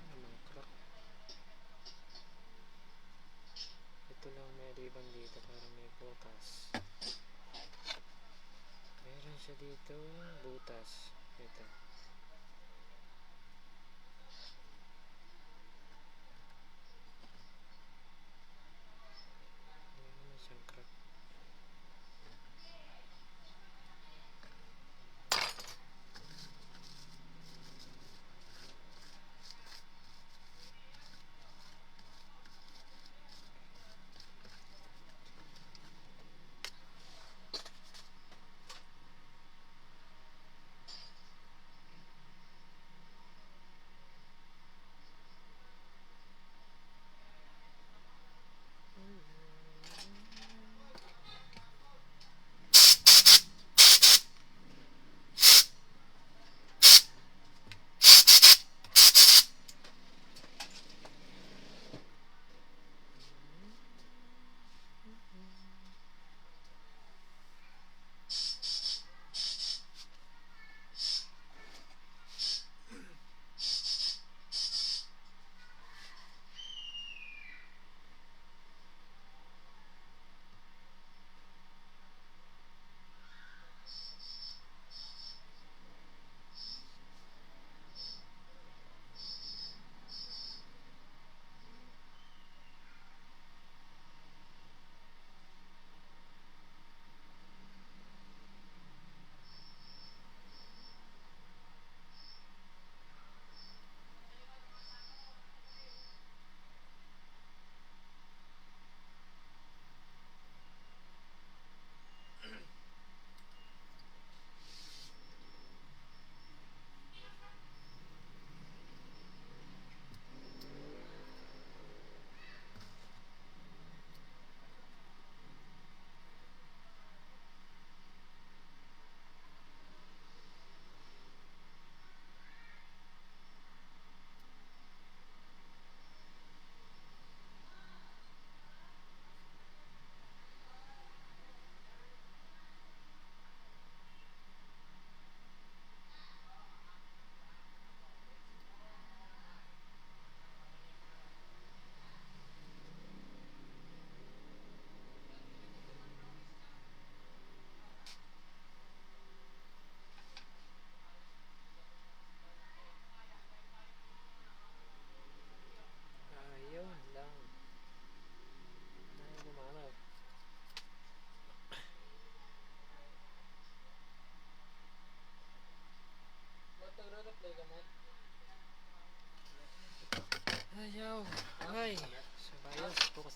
Namang crack. Ito lang may ribbon dito para may butas. Meron siya dito butas. Ito. Meron naman siyang crack.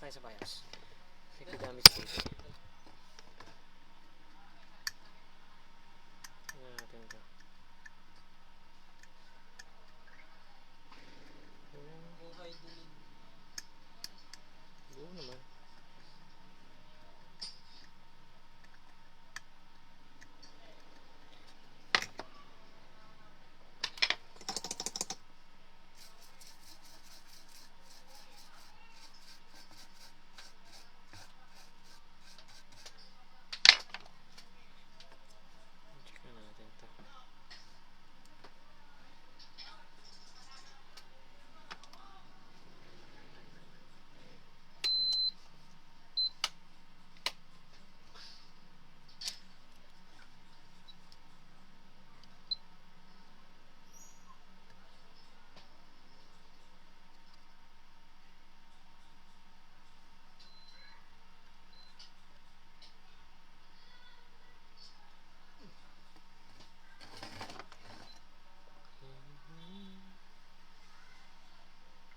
tayo sa BIOS. Check damage dito. Tingnan natin to. Buhay dilim. Buo naman. Check na natin to.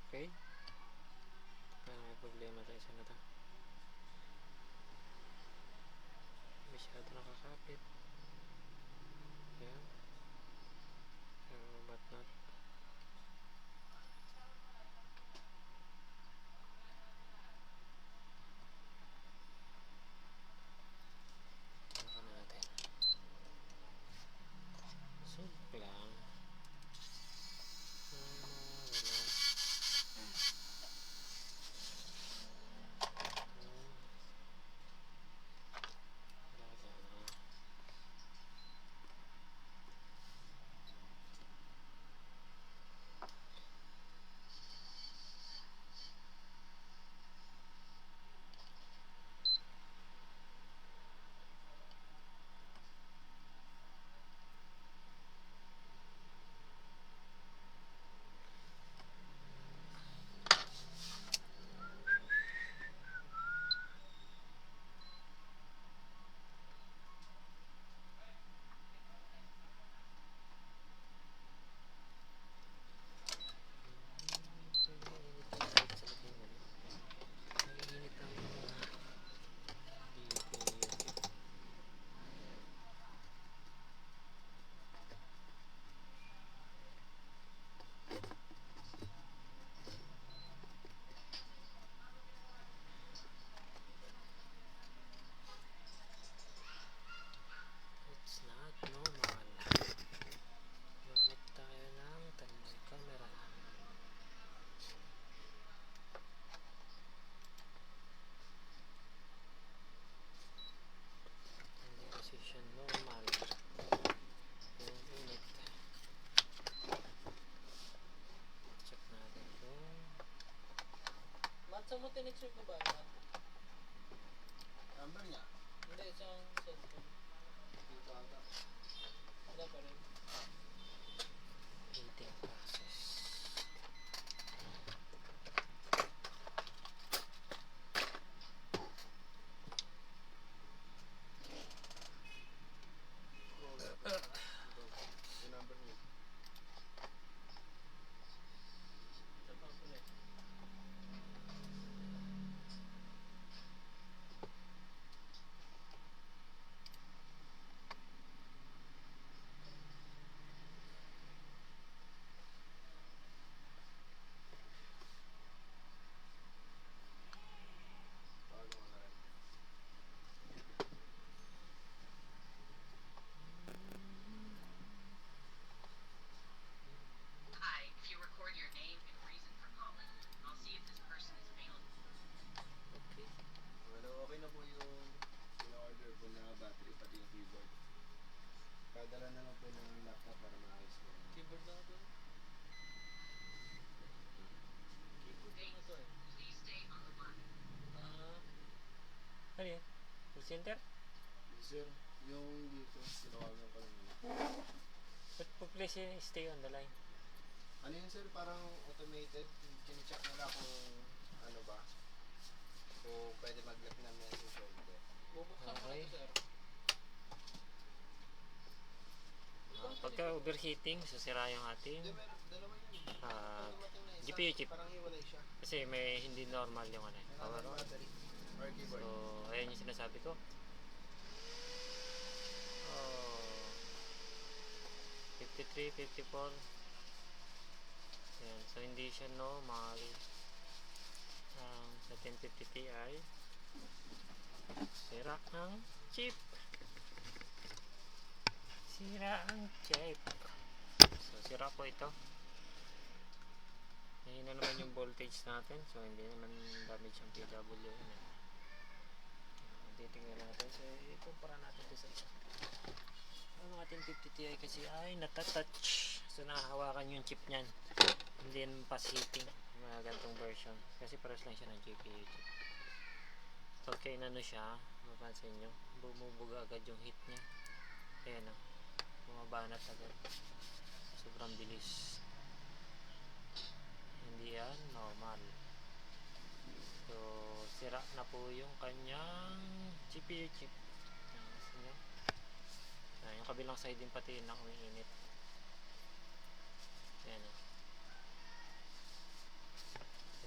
Okay. Parang may problema tayo sa mata. Masyado nakakapit. Ayan. Pero but not. Saka natin. Simple lang. Wala. It's not normal. Gamit tayo ng thermal camera. Hindi kasi siya normal. Yung init. Check natin kung Mat, saan mo tinecheck mo ba? Mat? Number niya. Hindi, isang cellphone. Dito ata. Wala pa rin. heating process. Yung number niya. Tapos ko na. Paano ko na rin. Hi, if you record your name and reason for calling, I'll see if this person is available. Okay. Well, okay na po yung in-order po na battery pati yung keyboard. Padala na lang po ng laptop para maayos mo. Keyboard lang ito. Keyboard lang ito eh. Please stay on the line. Ah, Ano yan? Full center? Sir, yung dito, tinawagan ko lang yun. Ba't po place yun? Stay on the line. Ano yun sir, parang automated. Kine-check nila kung ano ba. Kung pwede mag-left na message o hindi. bubuksan ko na Okay. ito, sir. Pagka overheating, sasira yung ating Hindi, meron, dalawa yun. Ah, Dumating na isa. GPU chip. Parang hiwalay siya. Kasi may hindi normal yung ano. May Power normal on. battery or keyboard. So, ayan yung sinasabi ko. Oh, 53, 54. Ayan. So, hindi siya normal. Sa 1050 Ti. Sira ang chip. Sira ang chip. So, sira po ito. Ngayon na naman yung voltage natin. So, hindi naman damage ang PWM. Titingnan natin. So, ikumpara natin ito sa isa. Ang ating 50 Ti kasi ay natatouch. So, nahahawakan yung chip niyan. Hindi yan pass heating. Mga gantong version. Kasi pares lang siya ng GPU chip. Okay na siya. Mapansin nyo. Bumubuga agad yung heat niya. Ayan o. Bumabanat agad. Sobrang bilis. Hindi yan normal. So, sira na po yung kanyang GPU chip. Ayan, yung kabilang side din pati yun na umiinit. Ayan o.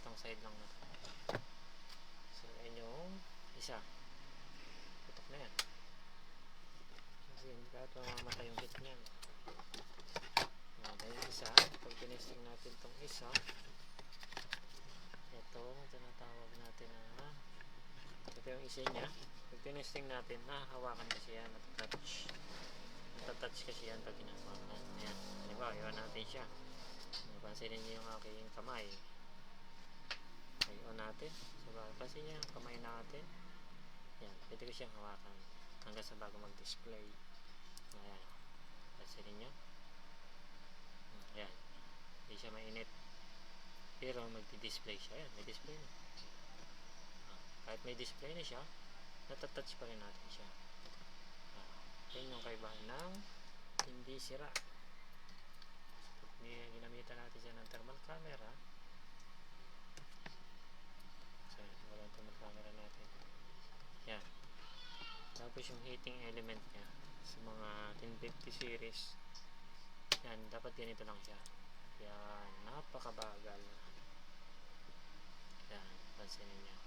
Itong side lang na. So, ayan yung isa. Putok na yan. Kasi hindi ka ito mamamatay yung heat niyan. Ayan yung isa. Pag tinesting natin itong isa, ito tinatawag natin na ito yung isa niya. Pag tinesting natin, hawakan kasi yan, natatouch kasi yan pag hinahawakan. Ayan, halimbawa, iwan natin siya. Pansinin niyo yung aking kamay. Iwan natin. So, pansinin niyo yung kamay natin. Ayan, pwede ko siyang hawakan hanggang sa bago mag-display. Ayan, pansinin niyo. Ayan, hindi siya mainit. Pero magdi-display siya. Ayan, may display na. Kahit may display na siya, natatouch pa rin natin siya. Yan yung kaibahan ng hindi sira. Ginamitan natin siya ng thermal camera. So, wala yung thermal camera natin. Yan. Tapos yung heating element niya sa mga 1050 series, yan, dapat ganito lang siya. Yan, napakabagal. Yan, pansinin niyo.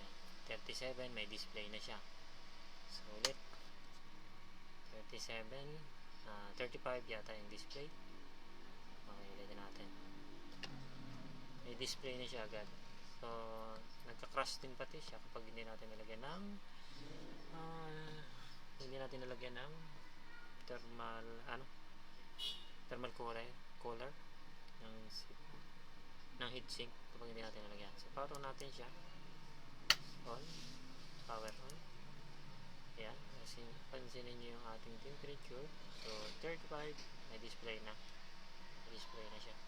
Yan, 37, may display na siya. So, ulit. 37, 35 yata yung display. Okay, lagyan natin. May display na siya agad. So, nagka-crash din pati siya kapag hindi natin nilagyan ng thermal thermal cooler ng heatsink kapag hindi natin nilagyan. So, power on natin siya. On. Power on. Ayan. Pansinin nyo yung ating temperature. So, 35. May display na. May display na siya.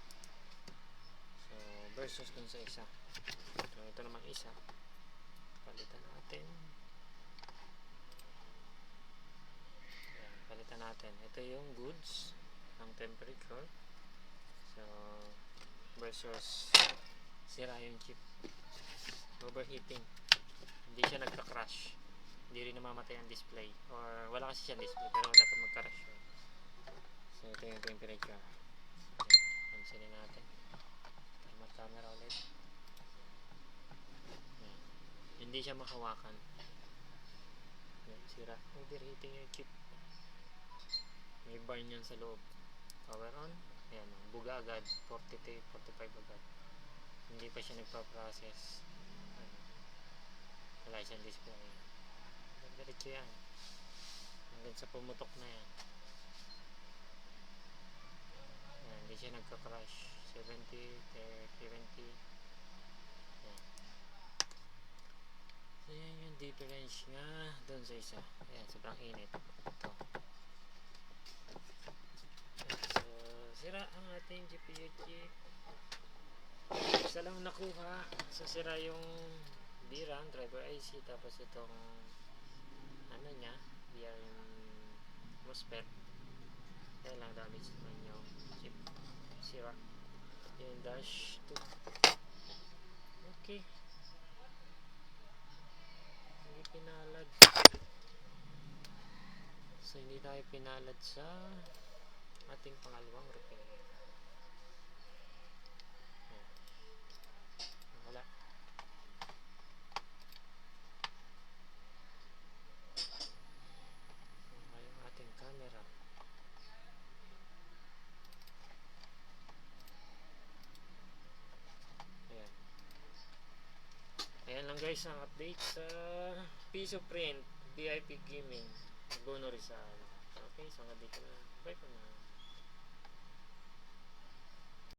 So, versus dun sa isa. So, ito namang isa. Palitan natin. Ayan, palitan natin. Ito yung goods ng temperature. So, versus sira yung chip. Overheating. Hindi siya nagka-crash. Hindi rin namamatay ang display. Or wala kasi siya display. Pero dapat magka-crash yun. So, ito yung temperature. Pansinin natin. Thermal camera ulit. Ayan. Hindi siya makawakan. Ayan, sira. Overheating yung chip. May burn yan sa loob. Power on. Ayan, buga agad. 40 to 45 agad. Hindi pa siya nagpa-process. Wala siyang display. Diretso yan. Hanggang sa pumutok na yan. Ayan, hindi siya nagka-crash. 70, 70. Ayan. So, yan yung difference nga doon sa isa. Ayan, sobrang init. Ito. So, sira ang ating GPU chip. Isa lang nakuha. So, sira yung DRAM, driver IC, tapos itong ano niya, yung MOSFET. Kaya lang damage naman yung chip. Sira. Yung dash 2. Okay. Hindi pinalad. So, hindi tayo pinalad sa ating pangalawang repair. isang update sa Piso Print VIP Gaming Gono Rizal. Okay, so hanggang dito na. Bye for now.